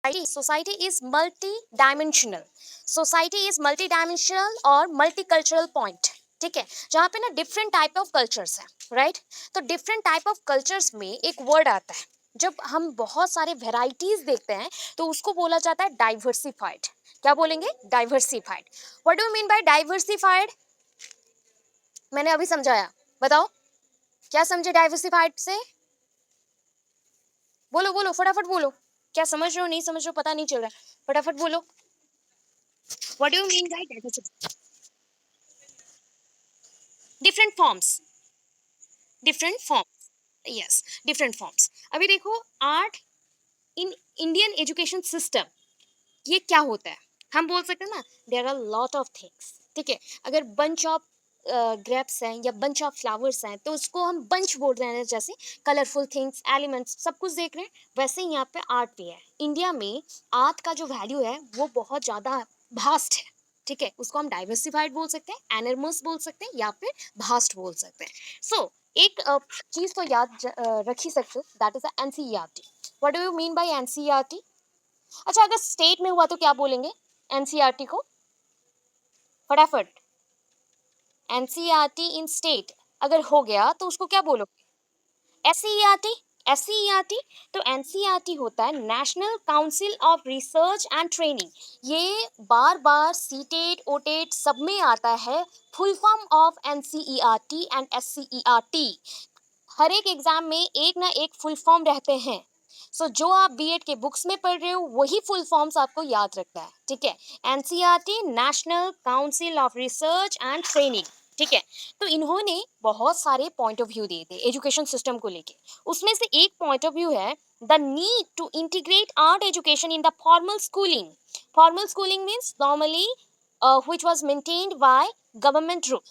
Society is multi dimensional, society is multi dimensional और multicultural point, ठीक है, जहाँ पे ना डिफरेंट टाइप ऑफ कल्चर्स हैं, राइट। तो डिफरेंट टाइप ऑफ कल्चर्स में एक वर्ड आता है, जब हम बहुत सारे वेराइटीज देखते हैं तो उसको बोला जाता है डाइवर्सिफाइड। क्या बोलेंगे? Diversified. What do mean by diversified? मैंने अभी समझाया, बताओ क्या समझे डाइवर्सिफाइड से? बोलो बोलो फटाफट बोलो, क्या समझ रहे हो नहीं समझ रहे हो पता नहीं चल रहा है, फटाफट बोलो। What do you mean by diversified? Different forms, different forms, yes, different forms. अभी देखो art in Indian education system, ये क्या होता है? हम बोल सकते हैं ना, there are lot of things, ठीक है। अगर बंच ऑफ ग्रेप्स हैं या बंच ऑफ फ्लावर्स हैं तो उसको हम बंच बोल रहे हैं, जैसे कलरफुल थिंग्स, एलिमेंट्स सब कुछ देख रहे हैं, वैसे ही यहाँ पे आर्ट भी है। इंडिया में आर्ट का जो वैल्यू है वो बहुत ज़्यादा भास्ट है, ठीक है। उसको हम डाइवर्सिफाइड बोल सकते हैं, एनर्मस बोल सकते हैं, या फिर भास्ट बोल सकते हैं। सो एक चीज़ तो याद रख ही सकते हो, that is NCERT. What do you mean bye NCERT? अच्छा अगर स्टेट में हुआ तो क्या बोलेंगे एनसीईआरटी को? फटाफट, एनसीईआरटी इन स्टेट अगर हो गया तो उसको क्या बोलोगे? SCERT, SCERT. तो एनसीईआरटी होता है national council of research and training. ये बार बार सीटेट ओटेट सब में आता है, full form of NCERT and SCERT. हर एक एग्जाम में एक ना एक फुल फॉर्म रहते हैं। जो आप बीएड के बुक्स में पढ़ रहे हो वही फुल फॉर्म्स आपको याद रखना है, ठीक है। NCERT national council of research and training, ठीक है। तो इन्होंने बहुत सारे पॉइंट ऑफ व्यू दिए थे एजुकेशन सिस्टम को लेके। उसमें से एक पॉइंट ऑफ व्यू है the need to integrate art education in the formal schooling. Formal schooling means normally which was maintained by government rule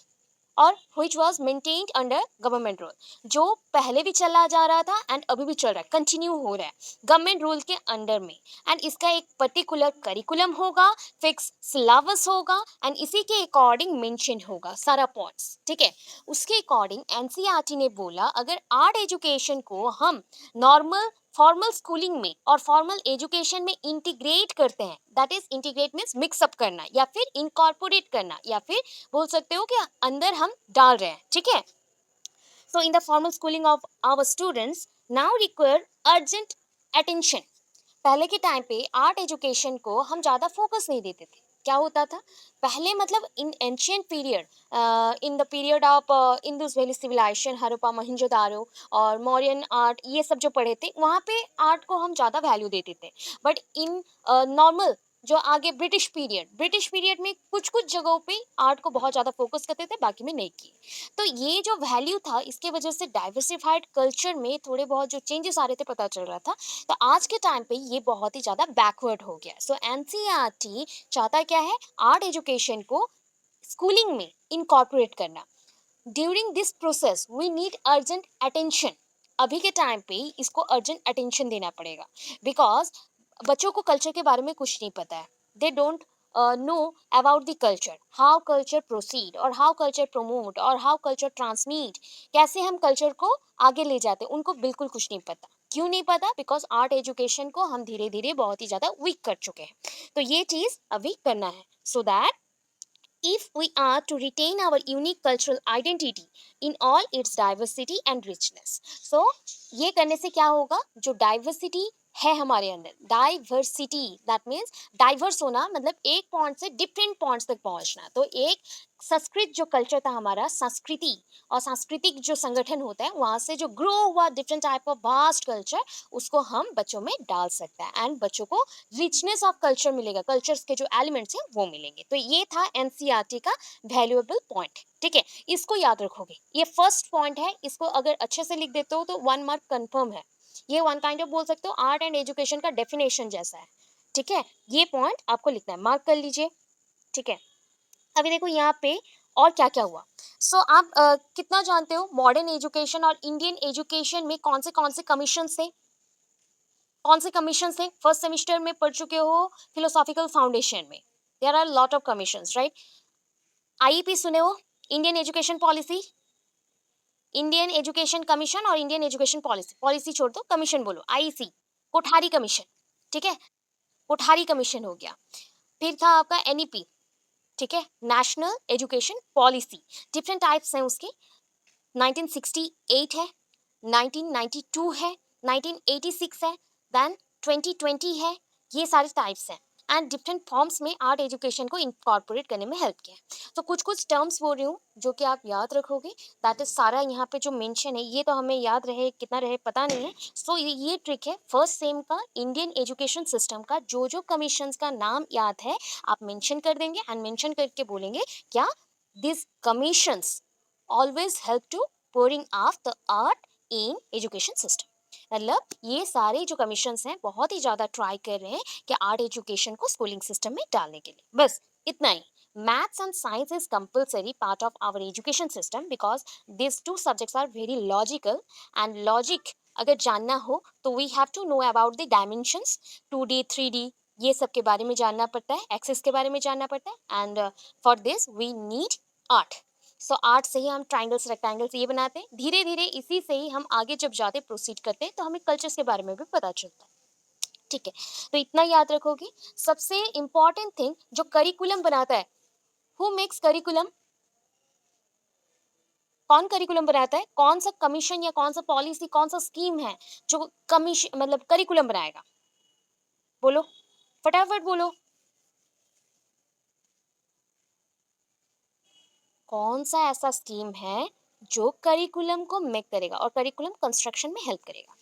और which was maintained under government rule, जो पहले भी चला जा रहा था एंड अभी भी चल रहा है, कंटिन्यू हो रहा है गवर्नमेंट रूल के अंडर में। एंड इसका एक पर्टिकुलर करिकुलम होगा, फिक्स सिलेबस होगा एंड इसी के अकॉर्डिंग मेंशन होगा सारा पॉइंट्स, ठीक है। उसके अकॉर्डिंग एनसीईआरटी ने बोला अगर आर्ट एजुकेशन को हम नॉर्मल फॉर्मल स्कूलिंग में और फॉर्मल एजुकेशन में इंटीग्रेट करते हैं, that is integrate means mix up करना या फिर इनकॉर्पोरेट करना या फिर बोल सकते हो कि अंदर हम डाल रहे हैं, ठीक है। So in the formal schooling of our students now require urgent attention. पहले के टाइम पे आर्ट एजुकेशन को हम ज़्यादा फोकस नहीं देते थे। क्या होता था पहले, मतलब in ancient period, in the period of Indus valley civilisation, Harappa Mohenjodaro और मौर्यन आर्ट, ये सब जो पढ़े थे वहाँ पे आर्ट को हम ज़्यादा वैल्यू देते थे। बट इन नॉर्मल जो आगे ब्रिटिश पीरियड में कुछ कुछ जगहों पे आर्ट को बहुत ज़्यादा फोकस करते थे, बाकी में नहीं किए। तो ये जो वैल्यू था इसके वजह से डाइवर्सिफाइड कल्चर में थोड़े बहुत जो चेंजेस आ रहे थे पता चल रहा था। तो आज के टाइम पे ये बहुत ही ज़्यादा बैकवर्ड हो गया। सो एनसीईआरटी चाहता क्या है, आर्ट एजुकेशन को स्कूलिंग में इनकॉर्पोरेट करना। During this process we need urgent attention. अभी के टाइम पे इसको अर्जेंट अटेंशन देना पड़ेगा, बिकॉज बच्चों को कल्चर के बारे में कुछ नहीं पता है। They don't know about the culture, how culture proceed और हाउ कल्चर प्रमोट और हाउ कल्चर ट्रांसमिट, कैसे हम कल्चर को आगे ले जाते हैं, उनको बिल्कुल कुछ नहीं पता। क्यों नहीं पता? बिकॉज आर्ट एजुकेशन को हम धीरे धीरे बहुत ही ज़्यादा वीक कर चुके हैं। तो ये चीज़ अभी करना है, so that if we are to retain our unique cultural identity in all its diversity and richness. So ये करने से क्या होगा, जो डाइवर्सिटी है हमारे अंदर, डाइवर्सिटी दैट मीन्स डाइवर्स होना, मतलब एक पॉइंट से डिफरेंट पॉइंट्स तक पहुंचना। तो एक संस्कृत जो कल्चर था हमारा, संस्कृति और सांस्कृतिक जो संगठन होता है वहां से जो ग्रो हुआ different type of vast culture, उसको हम बच्चों में डाल सकते हैं एंड बच्चों को रिचनेस ऑफ कल्चर मिलेगा, कल्चर्स के जो एलिमेंट्स हैं वो मिलेंगे। तो ये था एनसीईआरटी का वैल्यूएबल पॉइंट, ठीक है। इसको याद रखोगे, ये फर्स्ट पॉइंट है, इसको अगर अच्छे से लिख देते हो तो 1 मार्क कंफर्म है। ये वन काइंड ऑफ बोल सकते हो आर्ट एंड एजुकेशन का डेफिनेशन जैसा है, ठीक है। ये पॉइंट आपको लिखना है, मार्क कर लीजिए, ठीक है। अभी देखो यहाँ पे और क्या क्या हुआ। आप कितना जानते हो मॉडर्न एजुकेशन और इंडियन एजुकेशन में कौन से कमीशन थे? कौन से कमीशन थे? फर्स्ट सेमिस्टर में पढ़ चुके हो फिलोसॉफिकल फाउंडेशन में, there are lot of commissions, right. IEP सुने हो, Indian education policy, Indian education commission और इंडियन एजुकेशन पॉलिसी, पॉलिसी छोड़ दो कमीशन बोलो, आईसी, कोठारी कमीशन, ठीक है। कोठारी कमीशन हो गया। फिर था आपका एनईपी, ठीक है, national education policy, different types हैं उसके। 1968 है, 1992 है, 1986 है, देन 2020 है। ये सारे टाइप्स हैं एंड डिफरेंट फॉर्म्स में आर्ट एजुकेशन को इनकॉर्पोरेट करने में हेल्प किया है। तो कुछ कुछ टर्म्स बोल रही हूँ जो कि आप याद रखोगे, दैट इज सारा यहाँ पे जो मेंशन है ये तो हमें याद रहे कितना रहे पता नहीं है। सो ये ट्रिक है फर्स्ट सेम का इंडियन एजुकेशन सिस्टम का, जो जो कमीशंस का नाम याद है आप मेंशन कर देंगे एंड मेंशन करके बोलेंगे क्या this commissions always help to pouring off the art in education system। मतलब ये सारे जो कमीशंस हैं बहुत ही ज़्यादा ट्राई कर रहे हैं कि आर्ट एजुकेशन को स्कूलिंग सिस्टम में डालने के लिए। बस इतना ही। Maths and science is compulsory part of our education system because this two subjects are very logical and logic अगर जानना हो तो we have to know about the dimensions, 2D 3D ये सब के बारे में जानना पड़ता है, एक्सेस के बारे में जानना पड़ता है and for this we need art. So art से ही हम ट्राइंगल्स रेक्टेंगल्स ये बनाते हैं, धीरे धीरे इसी से ही हम आगे जब जाते प्रोसीड करते हैं तो हमें कल्चर्स के बारे में भी पता चलता है। ठीक है, तो इतना याद रखोगे। सबसे इंपॉर्टेंट थिंग जो करिकुलम बनाता है, हु मेक्स करिकुलम, कौन करिकुलम बनाता है, कौन सा कमीशन या कौन सा पॉलिसी कौन सा स्कीम है जो कमीशन मतलब करिकुलम बनाएगा, बोलो फटाफट बोलो। कौन सा ऐसा स्कीम है जो करिकुलम को मेक करेगा और करिकुलम कंस्ट्रक्शन में हेल्प करेगा?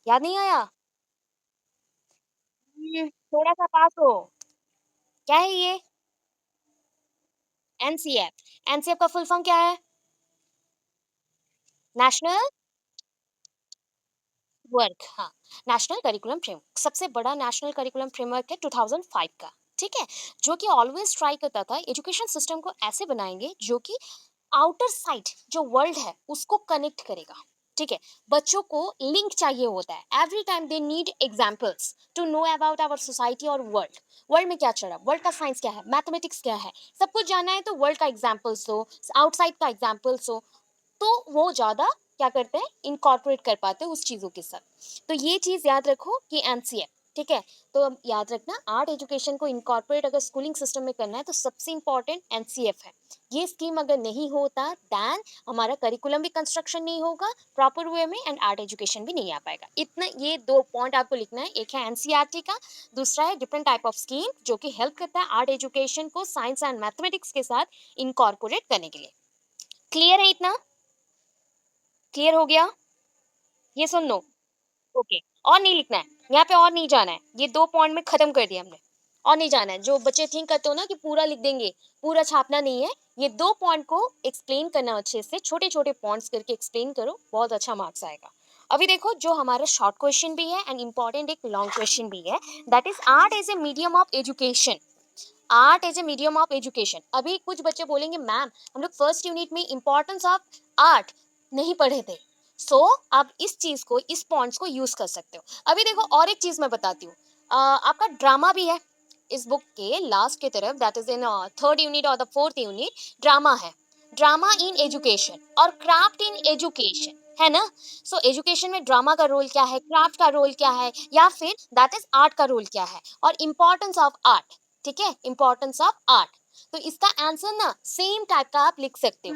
याद नहीं आया? थोड़ा सा पास हो। क्या है ये? एनसीएफ। एनसीएफ का फुल फॉर्म क्या है? नेशनल वर्क, हाँ, नेशनल करिकुलम फ्रेमवर्क सबसे बड़ा नेशनल करिकुलम फ्रेमवर्क है 2005 का। ठीक है, जो कि ऑलवेज ट्राई करता था एजुकेशन सिस्टम को ऐसे बनाएंगे जो कि आउटर साइड जो वर्ल्ड है उसको कनेक्ट करेगा। ठीक है, बच्चों को लिंक चाहिए होता है, every time they need examples to know about our society और वर्ल्ड। वर्ल्ड में क्या चल रहा है, वर्ल्ड का साइंस क्या है, मैथमेटिक्स क्या है, सब कुछ जानना है तो वर्ल्ड का एग्जांपल्स हो, आउटसाइड का एग्जांपल्स हो, तो वो ज़्यादा क्या करते हैं इनकॉर्पोरेट कर पाते हैं उस चीज़ों के साथ। तो ये चीज़ याद रखो कि एनसीएफ। ठीक है, तो अब याद रखना आर्ट एजुकेशन को इनकॉर्पोरेट अगर स्कूलिंग सिस्टम में करना है तो सबसे इंपॉर्टेंट एनसीएफ है। ये स्कीम अगर नहीं होता दैन हमारा करिकुलम भी कंस्ट्रक्शन नहीं होगा प्रॉपर वे में एंड आर्ट एजुकेशन भी नहीं आ पाएगा। इतना ये दो पॉइंट आपको लिखना है, एक है एनसीईआरटी का, दूसरा है डिफरेंट टाइप ऑफ स्कीम जो कि हेल्प करता है आर्ट एजुकेशन को साइंस एंड मैथमेटिक्स के साथ इनकॉर्पोरेट करने के लिए। क्लियर है इतना? क्लियर हो गया? ये सुन लो। ओके, और नहीं लिखना है, यहाँ पे और नहीं जाना है, ये 2 पॉइंट में खत्म कर दिया हमने। और नहीं जाना है, जो बच्चे थिंक करते हो ना कि पूरा लिख देंगे, पूरा छापना नहीं है, ये 2 पॉइंट को एक्सप्लेन करना अच्छे से, छोटे-छोटे पॉइंट्स करके एक्सप्लेन करो, बहुत अच्छा मार्क्स आएगा। अभी देखो जो हमारा शॉर्ट क्वेश्चन भी है एंड इम्पोर्टेंट एक लॉन्ग क्वेश्चन भी है, that is art as a medium of education. Art as a medium of education. अभी कुछ बच्चे बोलेंगे मैम हम लोग फर्स्ट यूनिट में इंपॉर्टेंस ऑफ आर्ट नहीं पढ़े थे। सो आप इस चीज को इस पॉइंट्स को यूज कर सकते हो। अभी देखो और एक चीज मैं बताती हूँ, आपका ड्रामा भी है इस बुक के लास्ट की तरफ, that is in third unit और द फोर्थ यूनिट ड्रामा है। ड्रामा इन एजुकेशन और क्राफ्ट इन एजुकेशन है ना। सो एजुकेशन में ड्रामा का रोल क्या है, क्राफ्ट का रोल क्या है, या फिर दैट इज आर्ट का रोल क्या है, और इम्पोर्टेंस ऑफ आर्ट। ठीक है, इंपॉर्टेंस ऑफ आर्ट। तो इसका आंसर ना सेम टाइप का आप लिख सकते हो।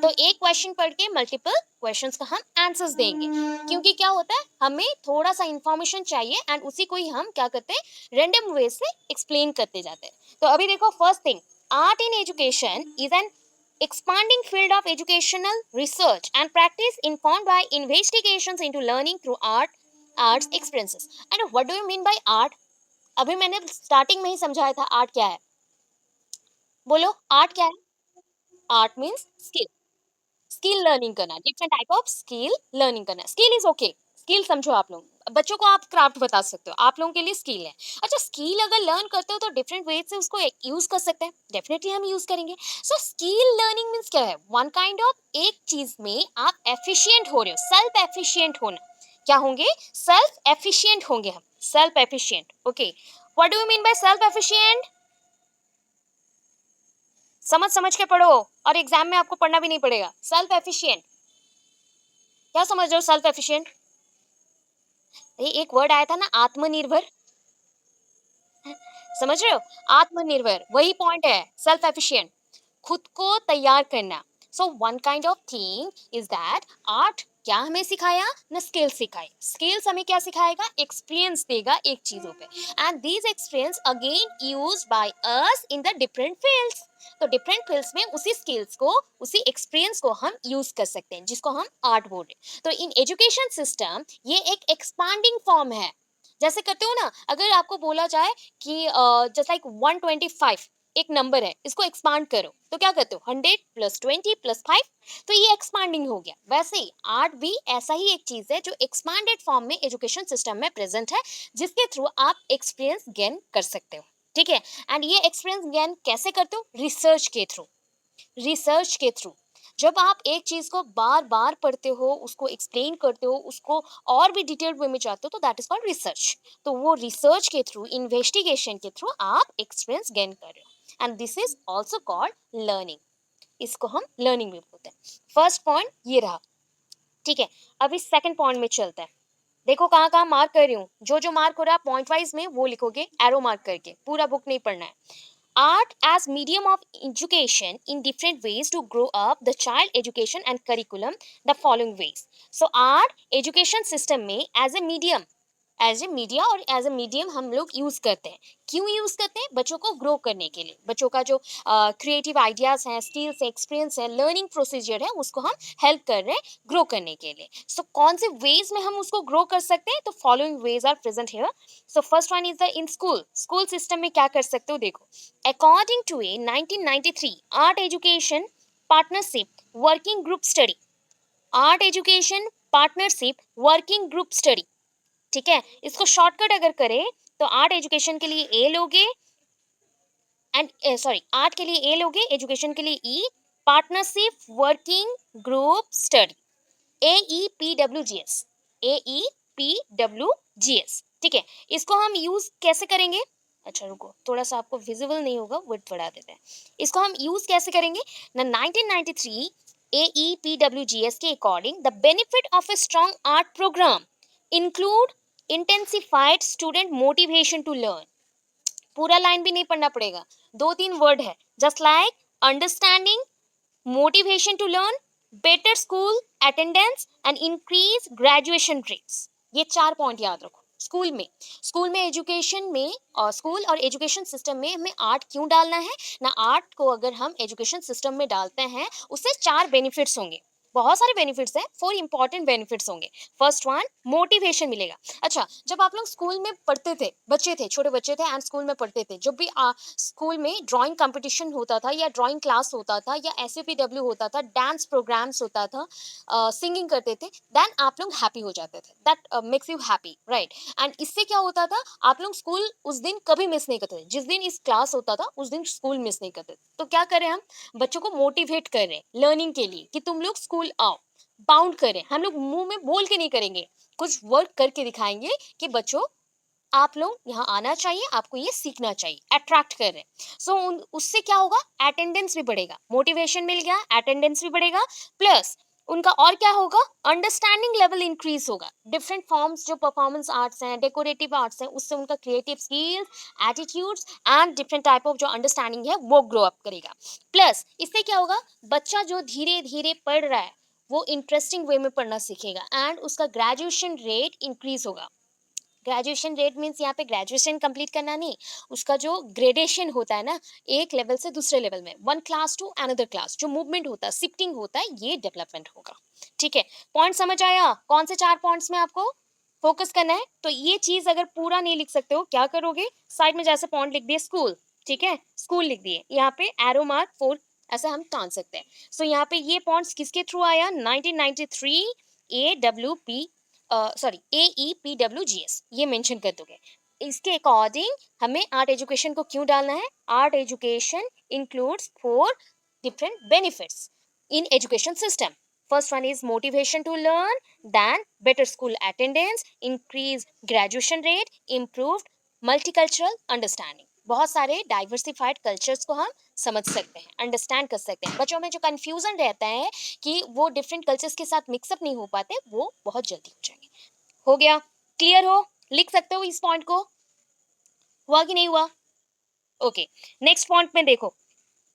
तो एक क्वेश्चन पढ़ के मल्टीपल क्वेश्चंस का हम आंसर्स देंगे, क्योंकि क्या होता है हमें थोड़ा सा इंफॉर्मेशन चाहिए एंड उसी को ही हम क्या करते हैं रैंडम वे से एक्सप्लेन करते जाते हैं। तो अभी देखो first thing, art in education is an expanding field of educational research and practice informed by investigations into learning through arts experiences। and what do you mean by art? अभी मैंने starting में ही समझाया था आर्ट क्या है, बोलो art क्या है? Art means skill, skill learning करना, different type of skill learning करना। स्किल इज ओके, स्किल समझो आप लोग, बच्चों को आप क्राफ्ट बता सकते हो, आप लोगों के लिए स्किल है। अच्छा, स्किल अगर लर्न करते हो तो डिफरेंट वे से उसको यूज कर सकते हैं, डेफिनेटली हम यूज करेंगे। सो स्किल लर्निंग मीन्स क्या है, वन काइंड ऑफ एक चीज में आप एफिशिएंट हो रहे हो, सेल्फ एफिशिएंट होना। क्या होंगे? सेल्फ एफिशिएंट होंगे हम, self efficient. Okay, what do you mean by self efficient? समझ समझ के पढ़ो और एग्जाम में आपको पढ़ना भी नहीं पड़ेगा। सेल्फ एफिशिएंट क्या समझ रहे हो? सेल्फ एफिशिएंट, ये एक वर्ड आया था ना आत्मनिर्भर, समझ रहे हो? आत्मनिर्भर वही पॉइंट है, सेल्फ एफिशिएंट, खुद को तैयार करना। So one kind of thing is that art क्या हमें सिखाया ना, स्किल्स सिखाए। स्किल्स हमें क्या सिखाएगा, एक्सपीरियंस देगा एक चीजों पे, and these experience again used by us in the different fields. तो डिफरेंट फील्ड्स में उसी स्किल्स को, उसी एक्सपीरियंस को हम यूज कर सकते हैं, जिसको हम आर्ट बोल रहे हैं। तो इन एजुकेशन सिस्टम ये एक एक्सपांडिंग फॉर्म है। जैसे करते हो ना, अगर आपको बोला जाए कि जस्ट लाइक 125 एक नंबर है, इसको एक्सपांड करो तो क्या करते हो, 100 + 20 + 5, तो ये एक्सपांडिंग हो गया। वैसे ही आर्ट भी ऐसा ही एक चीज है जो एक्सपांडेड फॉर्म में एजुकेशन सिस्टम में प्रेजेंट है, जिसके थ्रू आप एक्सपीरियंस गेन कर सकते हो। ठीक है, एंड ये एक्सपीरियंस गेन कैसे करते हो, रिसर्च के थ्रू। रिसर्च के थ्रू जब आप एक चीज को बार बार पढ़ते हो, उसको एक्सप्लेन करते हो, उसको और भी डिटेल्ड वे में जाते हो, तो दैट इज कॉल्ड रिसर्च। तो वो रिसर्च के थ्रू, इन्वेस्टिगेशन के थ्रू आप एक्सपीरियंस गेन कर रहे हो, and this is also called learning. इसको हम लर्निंग भी बोलते हैं। फर्स्ट पॉइंट ये रहा। ठीक है, अभी सेकंड पॉइंट में चलते हैं। देखो कहाँ कहाँ मार्क कर रही हूँ, जो जो मार्क हो रहा है पॉइंट वाइज में वो लिखोगे एरो मार्क करके, पूरा बुक नहीं पढ़ना है। Art as medium of education in different ways to grow up the child education and curriculum the following ways. So art education system में as a medium, as a media और as a medium हम लोग use करते हैं। क्यों use करते हैं, बच्चों को ग्रो करने के लिए, बच्चों का जो क्रिएटिव आइडियाज हैं, स्किल्स है, एक्सपीरियंस है, लर्निंग प्रोसीजर है, उसको हम हेल्प कर रहे हैं ग्रो करने के लिए। सो कौन से वेज में हम उसको ग्रो कर सकते हैं, तो following ways are present here. So first one is the in school. School system में क्या कर सकते हो, देखो according to a 1993 art education partnership working group study, art education partnership working group study. ठीक है, इसको शॉर्टकट अगर करें तो आर्ट एजुकेशन के लिए ए लोगे, एंड सॉरी आर्ट के लिए ए लोगे, एजुकेशन के लिए E, partnership working group study, AEPWGS, AEPWGS। ठीक है, इसको हम यूज कैसे करेंगे, अच्छा रुको थोड़ा सा आपको विजिबल नहीं होगा, विड्थ बढ़ा देते हैं। इसको हम यूज कैसे करेंगे ना, 1993 AEPWGS के according the benefit of a strong art programme include intensified student motivation to learn. पूरा लाइन भी नहीं पढ़ना पड़ेगा, दो तीन वर्ड है, just like understanding, motivation to learn, better school attendance and increase graduation rates. ये चार पॉइंट याद रखो। स्कूल में एजुकेशन में और स्कूल और एजुकेशन सिस्टम में हमें आर्ट क्यों डालना है ना, आर्ट को अगर हम एजुकेशन सिस्टम में डालते हैं उससे चार बेनिफिट्स होंगे। बहुत सारे बेनिफिट्स हैं, फोर इंपॉर्टेंट बेनिफिट्स होंगे। फर्स्ट वन, मोटिवेशन मिलेगा। अच्छा, जब आप लोग स्कूल में पढ़ते थे, बच्चे थे, छोटे बच्चे थे एंड स्कूल में पढ़ते थे, जब भी स्कूल में ड्राइंग कंपटीशन होता था या ड्राइंग क्लास होता था या SAPW होता था, डांस प्रोग्राम्स होता था, सिंगिंग करते थे, देन आप लोग हैप्पी हो जाते थे, that makes you happy, right. And इससे क्या होता था, आप लोग स्कूल उस दिन कभी मिस नहीं करते थे, जिस दिन इस क्लास होता था उस दिन स्कूल मिस नहीं करते थे। तो क्या करें हम, बच्चों को मोटिवेट कर रहे हैं लर्निंग के लिए कि तुम लोग स्कूल आओ, बाउंड करें। हम लोग मुंह में बोल के नहीं करेंगे, कुछ वर्क करके दिखाएंगे कि बच्चों आप लोग यहाँ आना चाहिए, आपको ये सीखना चाहिए, अट्रैक्ट कर रहे हैं। सो उससे क्या होगा, अटेंडेंस भी बढ़ेगा, मोटिवेशन मिल गया, अटेंडेंस भी बढ़ेगा, प्लस उनका और क्या होगा, अंडरस्टैंडिंग लेवल इंक्रीज होगा। डिफरेंट फॉर्म्स जो परफॉर्मेंस आर्ट्स हैं, डेकोरेटिव आर्ट्स हैं, उससे उनका creative skills, attitudes and different type of जो अंडरस्टैंडिंग है वो ग्रो अप करेगा। प्लस इससे क्या होगा, बच्चा जो धीरे धीरे पढ़ रहा है वो इंटरेस्टिंग वे में पढ़ना सीखेगा एंड उसका ग्रेजुएशन रेट इंक्रीज होगा। ग्रेजुएशन रेट मीन्स यहाँ पे ग्रेजुएशन कंप्लीट करना नहीं, उसका जो ग्रेडेशन होता है ना, एक लेवल से दूसरे लेवल में, one class to another class, जो मूवमेंट होता है, शिफ्टिंग होता है, ये डेवलपमेंट होगा। ठीक है, पॉइंट समझ आया, कौन से चार पॉइंट्स में आपको फोकस करना है। तो ये चीज अगर पूरा नहीं लिख सकते हो, क्या करोगे, साइड में जैसे पॉइंट लिख दिए स्कूल, ठीक है, स्कूल लिख दिए, यहाँ पे एरो मार्क 4 ऐसा हम टान सकते हैं। सो यहाँ पे ये पॉइंट्स किसके थ्रू आया, 1993 AWP सॉरी AEPWGS, ये मेंशन कर दोगे। इसके अकॉर्डिंग हमें आर्ट एजुकेशन को क्यों डालना है, art education includes 4 different benefits in education system. First one is motivation to learn, then better school attendance, increased graduation rate, improved multicultural understanding. बहुत सारे डाइवर्सिफाइड कल्चर्स को हम समझ सकते हैं, अंडरस्टैंड कर सकते हैं। बच्चों में जो कंफ्यूजन रहता है कि वो डिफरेंट कल्चर्स के साथ मिक्सअप नहीं हो पाते, वो बहुत जल्दी हो जाएंगे। हो गया, क्लियर हो, लिख सकते हो इस पॉइंट को, हुआ कि नहीं हुआ? ओके, नेक्स्ट पॉइंट में देखो,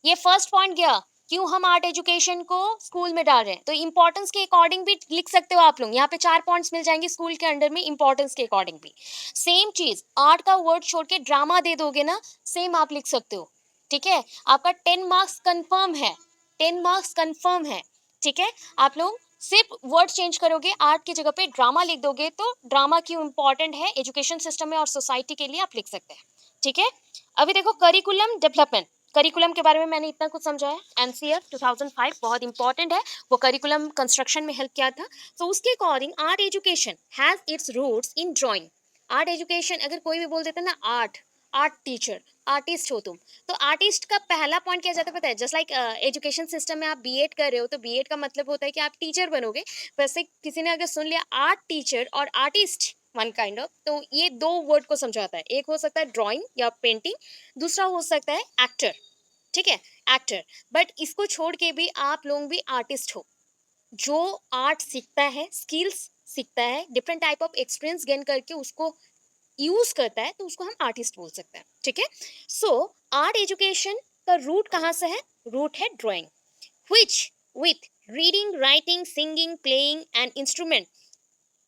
ये फर्स्ट पॉइंट गया, क्यों हम आर्ट एजुकेशन को स्कूल में डाल रहे हैं, तो इंपॉर्टेंस के अकॉर्डिंग भी लिख सकते हो आप लोग, यहाँ पे 4 पॉइंट्स मिल जाएंगे स्कूल के अंडर में इंपॉर्टेंस के अकॉर्डिंग भी। सेम चीज आर्ट का वर्ड छोड़ के ड्रामा दे दोगे ना, सेम आप लिख सकते हो, ठीक है। आपका 10 मार्क्स कंफर्म है, 10 मार्क्स कंफर्म है, ठीक है। आप लोग सिर्फ वर्ड चेंज करोगे, आर्ट की जगह पे ड्रामा लिख दोगे, तो ड्रामा क्यों इंपॉर्टेंट है एजुकेशन सिस्टम में और सोसाइटी के लिए आप लिख सकते हैं, ठीक है। अभी देखो करिकुलम डेवलपमेंट, करिकुलम के बारे में मैंने इतना कुछ समझाया, एनसीएफ 2005 बहुत इंपॉर्टेंट है, वो करिकुलम कंस्ट्रक्शन में हेल्प किया था। तो उसके according art education has its roots in drawing. Art education, अगर कोई भी बोल देता ना आर्ट, आर्ट टीचर, आर्टिस्ट हो तुम, तो आर्टिस्ट का पहला पॉइंट क्या जाता है पता है, जस्ट लाइक एजुकेशन सिस्टम में आप बीएड कर रहे हो, तो बीएड का मतलब होता है कि आप टीचर बनोगे, वैसे किसी ने अगर सुन लिया आर्ट टीचर और आर्टिस्ट वन काइंड ऑफ, तो ये दो वर्ड को समझाता है, एक हो सकता है ड्राइंग या पेंटिंग, दूसरा हो सकता है एक्टर, ठीक है, एक्टर। बट इसको छोड़ के भी आप लोग भी आर्टिस्ट हो, जो आर्ट सीखता है, स्किल्स सीखता है, different type of experience gain करके उसको यूज करता है, तो उसको हम आर्टिस्ट बोल सकते हैं, ठीक है। सो आर्ट एजुकेशन का रूट कहाँ से है, रूट है drawing, which with reading, writing, singing, playing an instrument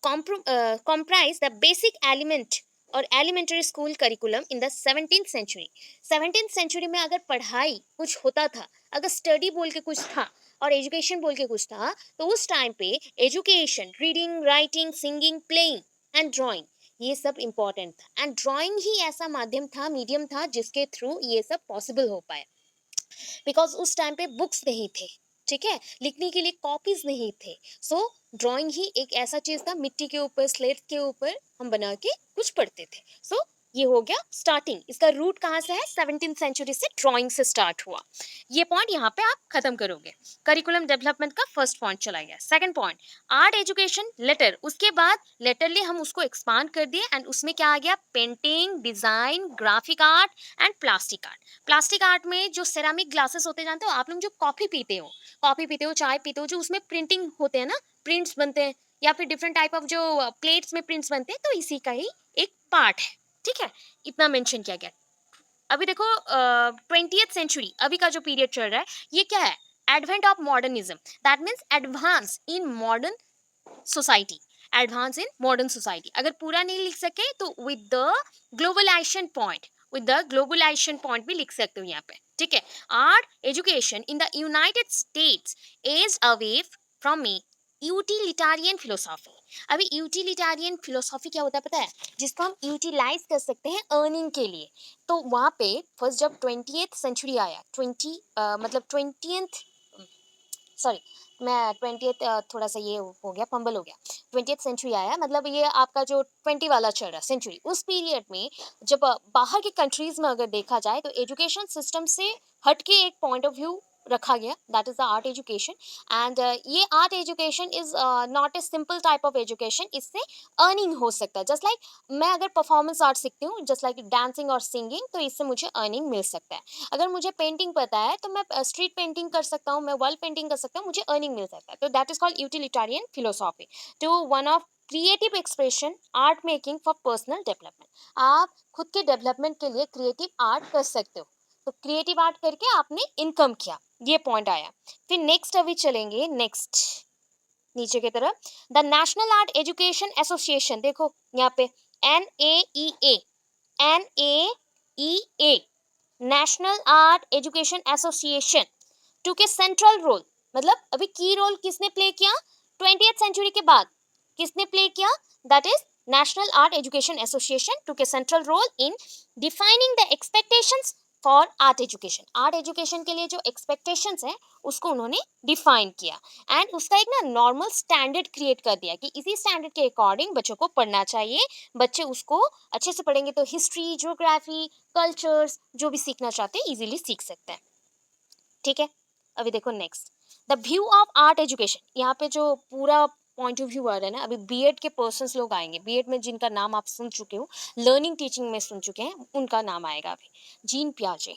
comprise the basic element और elementary school curriculum in the 17th century। 17th century में अगर पढ़ाई कुछ होता था, अगर स्टडी बोल के कुछ था और एजुकेशन बोल के कुछ था, तो उस टाइम पे education, reading, writing, singing, playing and drawing, ये सब इंपॉर्टेंट था। एंड ड्राइंग ही ऐसा माध्यम था, मीडियम था, जिसके थ्रू ये सब पॉसिबल हो पाया, बिकॉज उस टाइम पे बुक्स नहीं थे, ठीक है, लिखने के लिए कॉपीज नहीं थे। सो ड्राइंग ही एक ऐसा चीज था, मिट्टी के ऊपर, स्लेट के ऊपर हम बना के कुछ पढ़ते थे। सो ये हो गया स्टार्टिंग, इसका रूट कहाँ से है, 17th सेंचुरी से ड्राइंग से स्टार्ट हुआ। ये पॉइंट यहाँ पे आप खत्म करोगे, करिकुलम डेवलपमेंट का फर्स्ट पॉइंट चला गया। Second point art education later, उसके बाद लेटरली हम उसको एक्सपांड कर दिए एंड उसमें क्या आ गया, painting, design, graphic art and plastic art. Plastic art में जो सेरामिक ग्लासेस होते, जानते हो आप लोग, जो कॉफी पीते हो, कॉफी पीते हो, चाय पीते हो, जो उसमें प्रिंटिंग होते हैं ना, प्रिंट्स बनते हैं, या फिर डिफरेंट टाइप ऑफ जो प्लेट्स में प्रिंट्स बनते हैं, तो इसी का ही एक पार्ट है, ठीक है। इतना मेंशन किया गया। अभी देखो 20th सेंचुरी, अभी का जो पीरियड चल रहा है, ये क्या है, advent of modernism, that means advance in modern society, advance in modern society. अगर पूरा नहीं लिख सके तो with the globalisation point, with the globalisation point भी लिख सकते हो यहाँ पे, ठीक है। Art education in the United States is away from a utilitarian philosophy. अभी यूटिलिटारियन फिलोसॉफी क्या होता है पता है, जिसको हम यूटिलाइज कर सकते हैं अर्निंग के लिए। तो वहाँ पे फर्स्ट जब 20th सेंचुरी आया, 20 मतलब 20th, सॉरी मैं 20th थोड़ा सा ये हो गया, फंबल हो गया, 20th सेंचुरी आया, मतलब ये आपका जो 20 वाला चल रहा है सेंचुरी, उस पीरियड में जब बाहर के कंट्रीज में अगर देखा जाए, तो एजुकेशन सिस्टम से हटके एक पॉइंट ऑफ व्यू रखा गया, that is the art education. And ये art education is not a simple type of education, इससे अर्निंग हो सकता है। जस्ट लाइक मैं अगर परफॉर्मेंस आर्ट सीखती हूँ, जस्ट लाइक डांसिंग और सिंगिंग, तो इससे मुझे अर्निंग मिल सकता है। अगर मुझे पेंटिंग पता है, तो मैं स्ट्रीट पेंटिंग कर सकता हूँ, मैं वॉल पेंटिंग कर सकता हूँ, मुझे अर्निंग मिल सकता है। तो that is called utilitarian philosophy to one of creative expression art making for personal development. आप खुद के डेवलपमेंट के लिए क्रिएटिव आर्ट कर सकते हो, तो क्रिएटिव आर्ट करके आपने इनकम किया, ये पॉइंट आया। फिर नेक्स्ट अभी चलेंगे, नेक्स्ट नीचे की तरफ, the national art education association, देखो यहाँ पे NAEA, NAEA, national art education association to के सेंट्रल रोल, मतलब अभी की रोल किसने प्ले किया, 20th सेंचुरी के बाद किसने प्ले किया, that is national art education association to के central role in defining the expectations for art education. Art education के लिए जो एक्सपेक्टेशंस हैं, उसको उन्होंने डिफाइन किया एंड उसका एक ना नॉर्मल स्टैंडर्ड क्रिएट कर दिया कि इसी स्टैंडर्ड के अकॉर्डिंग बच्चों को पढ़ना चाहिए, बच्चे उसको अच्छे से पढ़ेंगे तो हिस्ट्री, ज्योग्राफी, कल्चर्स जो भी सीखना चाहते हैं इजीली सीख सकते हैं, ठीक है। अभी देखो next, the view of art education, यहाँ पे जो पूरा पॉइंट ऑफ व्यू आ रहा है ना, अभी बीएड के पर्सन्स लोग आएंगे, बीएड में जिनका नाम आप सुन चुके हो, लर्निंग टीचिंग में सुन चुके हैं, उनका नाम आएगा अभी, जीन पियाजे,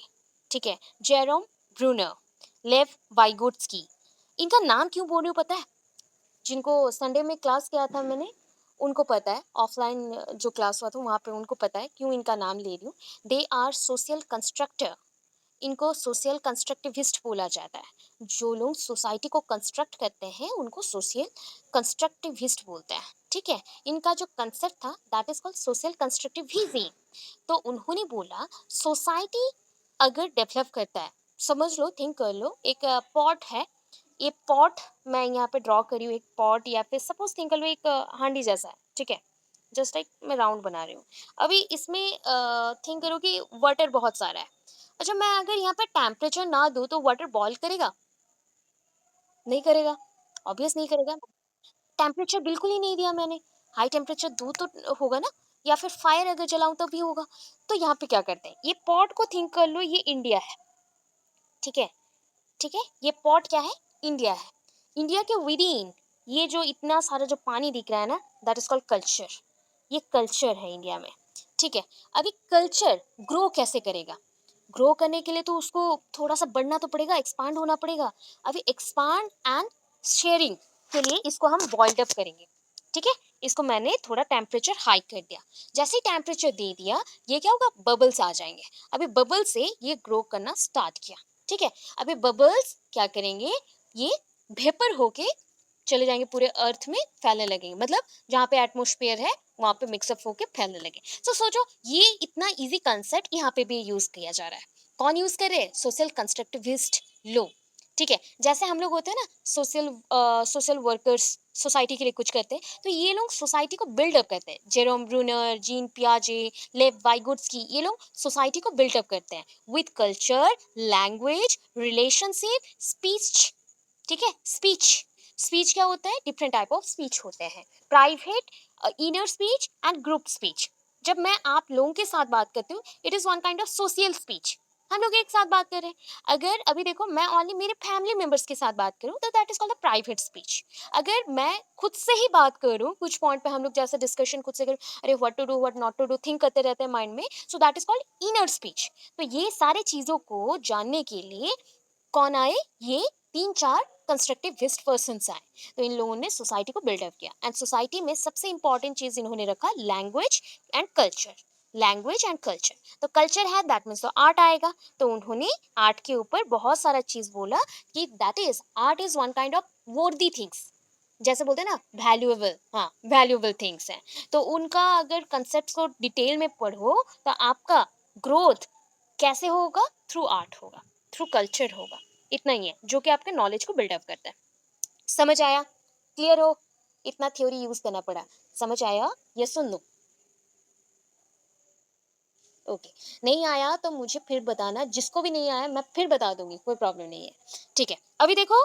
ठीक है, जेरोम ब्रूनर, लेव वाइगोट्स्की। इनका नाम क्यों बोल रही हूँ पता है, जिनको संडे में क्लास किया था मैंने, उनको पता है ऑफलाइन जो क्लास हुआ था वहाँ पे उनको पता है क्यों इनका नाम ले रही हूँ। They are social constructor. इनको सोशल कंस्ट्रक्टिविस्ट बोला जाता है। जो लोग सोसाइटी को कंस्ट्रक्ट करते हैं उनको सोशल कंस्ट्रक्टिविस्ट बोलते हैं। ठीक है? इनका जो कंसेप्ट था that is called social constructivism. तो उन्होंने बोला सोसाइटी अगर डेवलप करता है, समझ लो, थिंक कर लो, एक पॉट है। ये पॉट मैं यहाँ पे ड्रॉ करी हूँ, एक पॉट, या फिर सपोज थिंक कर लो एक हांडी जैसा है। ठीक है? जस्ट लाइक मैं राउंड बना रही हूँ। अभी इसमें थिंक करो कि वाटर बहुत सारा है। अच्छा, मैं अगर यहाँ पे टेम्परेचर ना दूँ तो वाटर बॉईल करेगा? नहीं करेगा, ऑब्वियस नहीं करेगा। टेम्परेचर बिल्कुल ही नहीं दिया मैंने, हाई टेम्परेचर दूँ तो होगा ना, या फिर फायर अगर जलाऊँ तब भी होगा। तो यहाँ पे क्या करते हैं, ये पॉट को थिंक कर लो, ये इंडिया है। ठीक है? ठीक है? ये पॉट क्या है? इंडिया है। इंडिया के विदिन ये जो इतना सारा जो पानी दिख रहा है ना, दैट इज कॉल्ड कल्चर। ये कल्चर है इंडिया में। ठीक है? अभी कल्चर ग्रो कैसे करेगा? ग्रो करने के लिए तो उसको थोड़ा सा बढ़ना तो पड़ेगा, एक्सपांड होना पड़ेगा। अभी एक्सपांड एंड शेयरिंग के लिए इसको हम बॉइल्ड अप करेंगे। ठीक है? इसको मैंने थोड़ा टेम्परेचर हाई कर दिया। जैसे ही टेम्परेचर दे दिया, ये क्या होगा, बबल्स आ जाएंगे। अभी बबल से ये ग्रो करना स्टार्ट किया। ठीक है? अभी बबल्स क्या करेंगे, ये वेपर होके चले जाएंगे पूरे अर्थ में, फैलने लगेंगे। मतलब जहाँ पे एटमोस्फेयर है वहां पे मिक्सअप होके फैलने लगे। तो सोचो, ये इतना इजी कंसेप्ट यहाँ पे भी यूज किया जा रहा है। कौन यूज कर रहे हैं? सोशल कंस्ट्रक्टिविस्ट लोग। ठीक है? जैसे हम लोग होते हैं ना, सोशल वर्कर्स, सोसाइटी के लिए कुछ करते हैं, तो ये लोग सोसाइटी को बिल्डअप करते हैं। जेरोम ब्रूनर, जीन पियाजे, लेव वाइगोट्स्की, ये लोग सोसाइटी को बिल्डअप करते हैं with culture, language, relationship, speech. ठीक है? स्पीच। स्पीच क्या होता है? डिफरेंट टाइप ऑफ स्पीच होते हैं। Private, inner speech and group speech. जब मैं आप लोगों के साथ बात करती हूँ, it is one kind of social speech. हम लोग एक साथ बात कर रहे हैं। अगर अभी देखो, मैं ओनली मेरे फैमिली मेंबर्स के साथ बात करूँ तो that is called a private speech. अगर मैं खुद से ही बात करूँ, कुछ पॉइंट पे हम लोग जैसे डिस्कशन खुद से करूँ, अरे what to do what not to do, think करते रहते हैं माइंड में, so that is called inner speech. तो ये सारी चीजों को जानने के लिए कौन आए? ये तीन चार कंस्ट्रक्टिविस्ट पर्सन्स आए। तो इन लोगों ने सोसाइटी को बिल्डअप किया, एंड सोसाइटी में सबसे इंपॉर्टेंट चीज इन्होंने रखा language and culture. Language and culture, तो कल्चर है दैट मीन्स तो आर्ट आएगा। तो उन्होंने आर्ट के ऊपर बहुत सारा चीज बोला कि that is art is one kind of वर्दी थिंग्स। जैसे बोलते हैं ना, वैल्यूएबल, हाँ, वैल्यूएबल थिंग्स हैं। तो उनका अगर कंसेप्ट को डिटेल में पढ़ो तो आपका ग्रोथ कैसे होगा? थ्रू आर्ट होगा, थ्रू कल्चर होगा। इतना ही है जो कि आपके नॉलेज को बिल्डअप करता है। समझ आया? क्लियर हो? इतना थ्योरी यूज करना पड़ा। समझ आया? यस और नो? ओके। नहीं आया तो मुझे फिर बताना, जिसको भी नहीं आया मैं फिर बता दूंगी, कोई प्रॉब्लम नहीं है। ठीक है? अभी देखो,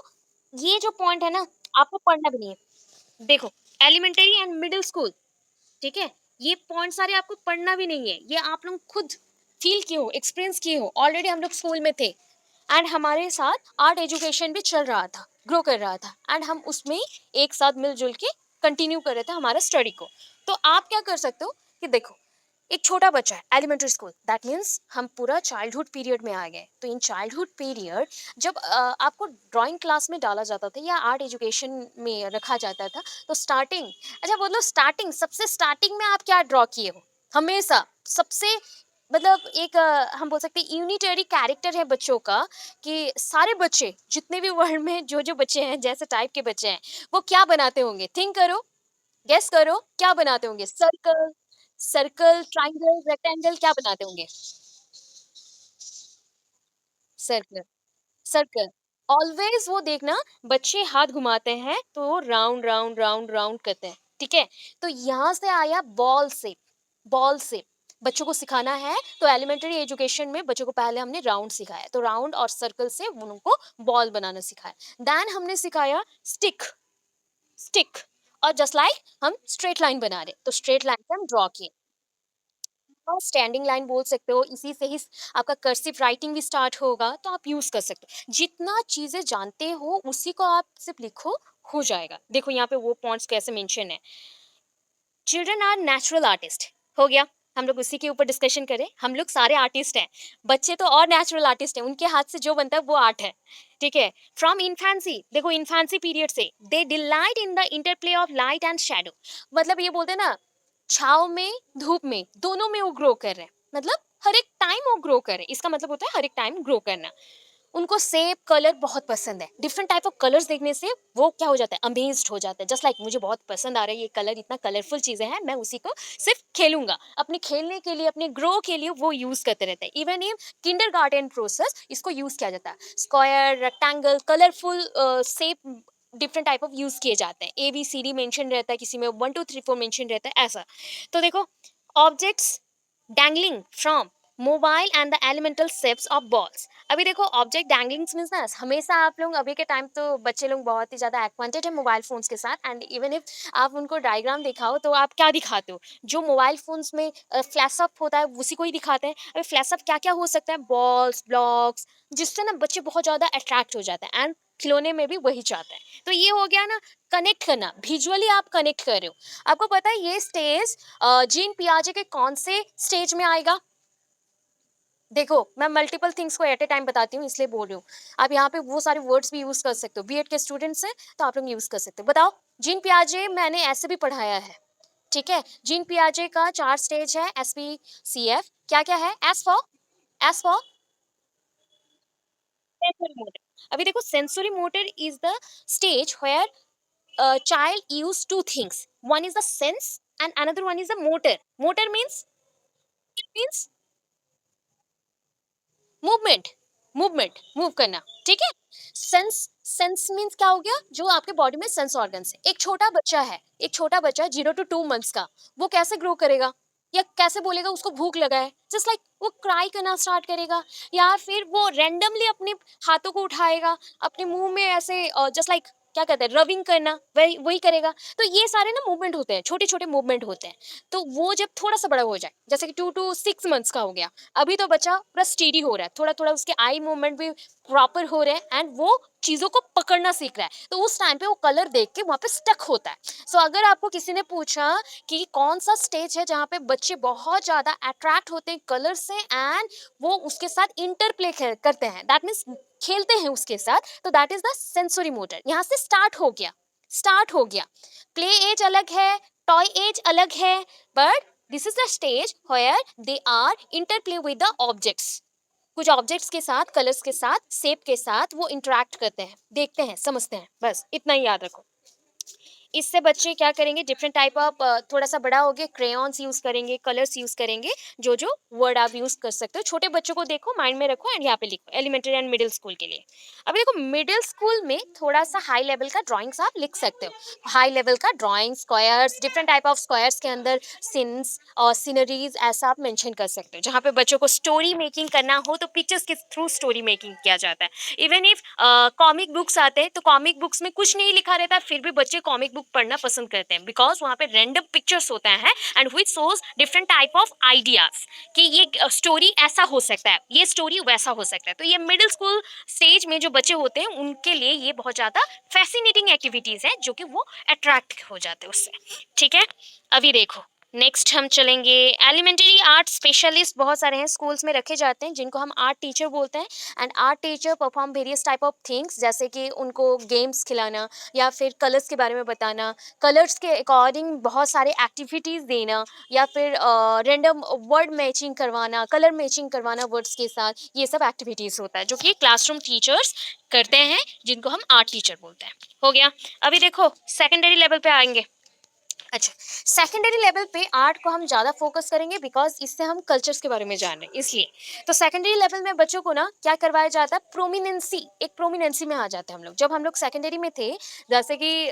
ये जो पॉइंट है ना, आपको पढ़ना भी नहीं है। देखो, एलिमेंटरी एंड मिडिल स्कूल, ठीक है, ये पॉइंट सारे आपको पढ़ना भी नहीं है, ये आप लोग खुद फील किए हो, एक्सपीरियंस किए हो। ऑलरेडी हम लोग स्कूल में थे, एंड हमारे साथ आर्ट एजुकेशन भी चल रहा था, ग्रो कर रहा था, एंड हम उसमें एक साथ मिलजुल के कंटिन्यू कर रहे थे हमारा स्टडी को। तो आप क्या कर सकते हो कि देखो, एक छोटा बच्चा है, एलिमेंट्री स्कूल, दैट मीन्स हम पूरा चाइल्डहुड पीरियड में आ गए। तो इन चाइल्डहुड पीरियड जब आपको ड्राइंग क्लास में डाला जाता था या आर्ट एजुकेशन में रखा जाता था, तो स्टार्टिंग, अच्छा बोलो, स्टार्टिंग, सबसे स्टार्टिंग में आप क्या ड्रॉ किए हो? हमेशा सबसे, मतलब एक हम बोल सकते हैं यूनिटरी कैरेक्टर है बच्चों का, कि सारे बच्चे जितने भी वर्ल्ड में जो जो बच्चे हैं, जैसे टाइप के बच्चे हैं, वो क्या बनाते होंगे? थिंक करो, गेस करो, क्या बनाते होंगे? सर्कल, सर्कल, ट्राइंगल, रेक्टेंगल, क्या बनाते होंगे? Circle, circle. ऑलवेज वो देखना, बच्चे हाथ घुमाते हैं तो राउंड राउंड राउंड राउंड करते हैं। ठीक है? तो यहाँ से आया बॉल शेप। बॉल शेप बच्चों को सिखाना है, तो एलिमेंट्री एजुकेशन में बच्चों को पहले हमने राउंड सिखाया, तो राउंड और सर्कल से उनको बॉल बनाना सिखाया। देन हमने सिखाया स्टिक, स्टिक, और जस्ट लाइक हम स्ट्रेट लाइन बना रहे, तो स्ट्रेट लाइन से हम ड्रॉ किए। और स्टैंडिंग लाइन बोल सकते हो, इसी से ही आपका कर्सिव राइटिंग भी स्टार्ट होगा, तो आप यूज कर सकते हो। जितना चीजें जानते हो उसी को आप सिर्फ लिखो, हो जाएगा। देखो यहाँ पे वो पॉइंट्स कैसे मेंशन है। चिल्ड्रन आर नेचुरल आर्टिस्ट, हो गया। हम लोग उसी के ऊपर डिस्कशन करें। हम लोग सारे आर्टिस्ट हैं, बच्चे तो और नेचुरल आर्टिस्ट हैं, उनके हाथ से जो बनता है वो आर्ट है, ठीक है। फ्रॉम इन्फेंसी, देखो इन्फेंसी पीरियड से they delight in the interplay of light and shadow, मतलब ये बोलते हैं ना, छाव में धूप में दोनों में वो ग्रो कर रहे हैं, मतलब हर एक टाइम वो ग्रो कर रहे हैं, इसका मतलब होता है हर एक टाइम ग्रो करना। उनको सेब कलर बहुत पसंद है, डिफरेंट टाइप ऑफ कलर्स देखने से वो क्या हो जाता है, अमेज्ड हो जाता है, जस्ट लाइक मुझे बहुत पसंद आ रहा है ये कलर, इतना कलरफुल चीजें हैं, मैं उसी को सिर्फ खेलूंगा, अपने खेलने के लिए, अपने ग्रो के लिए वो यूज करते रहते हैं। Even in Kinder garden process इसको यूज किया जाता है, square, rectangle, colourful shape, different type of use किए जाते हैं, ABCD मेंशन रहता है, किसी में 1 2 3 4 मेंशन रहता है, ऐसा। तो देखो, objects dangling from mobile and the elemental shapes of balls. अभी देखो, ऑब्जेक्ट डैंगलिंग्स मींस ना, हमेशा आप लोग, अभी के टाइम तो बच्चे लोग बहुत ही ज्यादा एक्वांटेड है मोबाइल फोन्स के साथ, एंड इवन इफ आप उनको डायग्राम दिखाओ तो आप क्या दिखाते हो, जो मोबाइल फोन्स में फ्लैश अप होता है उसी को ही दिखाते हैं। अभी फ्लैश अप क्या क्या हो सकता है, बॉल्स, ब्लॉक्स, जिससे ना बच्चे बहुत ज्यादा अट्रैक्ट हो जाते हैं, एंड खिलौने में भी वही चाहते हैं। तो ये हो गया ना, कनेक्ट करना, विजुअली आप कनेक्ट कर रहे हो। आपको पता है ये स्टेज जीन पियाजे के कौन से स्टेज में आएगा? देखो, मैं मल्टीपल थिंग्स को एट ए टाइम बताती हूँ, इसलिए बोल रही हूँ। आप यहाँ पे वो सारे वर्ड्स भी यूज कर सकते हो, बीएड के स्टूडेंट्स हैं तो आप लोग यूज कर सकते हो। बताओ, जीन पियाजे मैंने ऐसे भी पढ़ाया है, ठीक है। जीन पियाजे का 4 स्टेज है, SPCF, क्या क्या है? S for sensory motor. अभी देखो, sensory motor is the stage where child use two things, one is the sense and another one is the motor means movement, movement, move करना, ठीक है। सेंस मीन्स क्या हो गया, जो आपके बॉडी में सेंस ऑर्गन्स है। एक छोटा बच्चा है, एक छोटा बच्चा 0 to 2 months का, वो कैसे ग्रो करेगा, या कैसे बोलेगा उसको भूख लगा है? जस्ट लाइक वो क्राई करना स्टार्ट करेगा, या फिर वो रैंडमली अपने हाथों को उठाएगा, अपने मुंह में ऐसे जस्ट लाइक क्या कहते हैं, रविंग करना, वही वही करेगा। तो ये सारे ना मूवमेंट होते हैं, छोटे छोटे मूवमेंट होते हैं। तो वो जब थोड़ा सा बड़ा हो जाए, जैसे कि 2 to 6 months का हो गया, अभी तो बच्चा पूरा स्टीडी हो रहा है, थोड़ा थोड़ा उसके आई मूवमेंट भी प्रॉपर हो रहे हैं, एंड वो चीजों को पकड़ना सीख रहा है, तो उस टाइम पे वो कलर देख के वहां पे स्टक होता है। सो अगर आपको किसी ने पूछा कि कौन सा स्टेज है जहाँ पे बच्चे बहुत ज्यादा अट्रैक्ट होते हैं कलर से, एंड वो उसके साथ इंटरप्ले करते हैं, दैट मीन्स खेलते हैं उसके साथ, तो that is the sensory motor. यहाँ से स्टार्ट हो गया। प्ले एज अलग है, टॉय एज अलग है, but this is the stage where they are interplay with the objects. कुछ ऑब्जेक्ट्स के साथ, कलर्स के साथ, शेप के साथ वो इंटरेक्ट करते हैं, देखते हैं, समझते हैं, बस इतना ही याद रखो। इससे बच्चे क्या करेंगे, डिफरेंट टाइप ऑफ, थोड़ा सा बड़ा हो गया, क्रेयॉन्स यूज करेंगे, कलर्स यूज करेंगे, जो जो वर्ड आप यूज कर सकते हो। छोटे बच्चों को देखो, माइंड में रखो, एंड यहाँ पे लिखो, एलिमेंट्री एंड मिडिल स्कूल के लिए। अभी देखो, मिडिल स्कूल में थोड़ा सा हाई लेवल का ड्राइंग्स आप लिख सकते हो, हाई लेवल का drawing, squares, different type of squares के अंदर सीन्स और सीनरीज ऐसा आप मेंशन कर सकते हो। जहाँ पे बच्चों को स्टोरी मेकिंग करना हो तो पिक्चर्स के थ्रू स्टोरी मेकिंग किया जाता है। इवन इफ कॉमिक बुक्स आते हैं तो कॉमिक बुक्स में कुछ नहीं लिखा रहता, फिर भी बच्चे कॉमिक बुक पढ़ना पसंद करते हैं, बिकॉज वहाँ पे रैंडम पिक्चर्स होते हैं, and which shows different type of ideas कि ये स्टोरी ऐसा हो सकता है, ये स्टोरी वैसा हो सकता है। तो ये मिडिल स्कूल स्टेज में जो बच्चे होते हैं उनके लिए ये बहुत ज़्यादा फैसिनेटिंग एक्टिविटीज़ है, जो कि वो अट्रैक्ट हो जाते हैं उससे, ठीक है। अभी देखो, नेक्स्ट हम चलेंगे, एलिमेंट्री आर्ट स्पेशलिस्ट बहुत सारे हैं, स्कूल्स में रखे जाते हैं, जिनको हम आर्ट टीचर बोलते हैं। And art teacher perform various type of things, जैसे कि उनको गेम्स खिलाना, या फिर कलर्स के बारे में बताना, कलर्स के अकॉर्डिंग बहुत सारे एक्टिविटीज़ देना, या फिर रैंडम वर्ड मैचिंग करवाना, कलर मैचिंग करवाना वर्ड्स के साथ, ये सब एक्टिविटीज़ होता है, जो कि क्लासरूम टीचर्स करते हैं, जिनको हम आर्ट टीचर बोलते हैं। हो गया। अभी देखो, सेकेंडरी लेवल पे आएंगे। अच्छा, सेकेंडरी लेवल पे आर्ट को हम ज़्यादा फोकस करेंगे, बिकॉज इससे हम कल्चर्स के बारे में जान रहे हैं, इसलिए। तो सेकेंडरी लेवल में बच्चों को ना क्या करवाया जाता है, प्रोमिनेंसी, एक प्रोमिनेंसी में आ जाते हैं हम लोग। जब हम लोग सेकेंडरी में थे, जैसे कि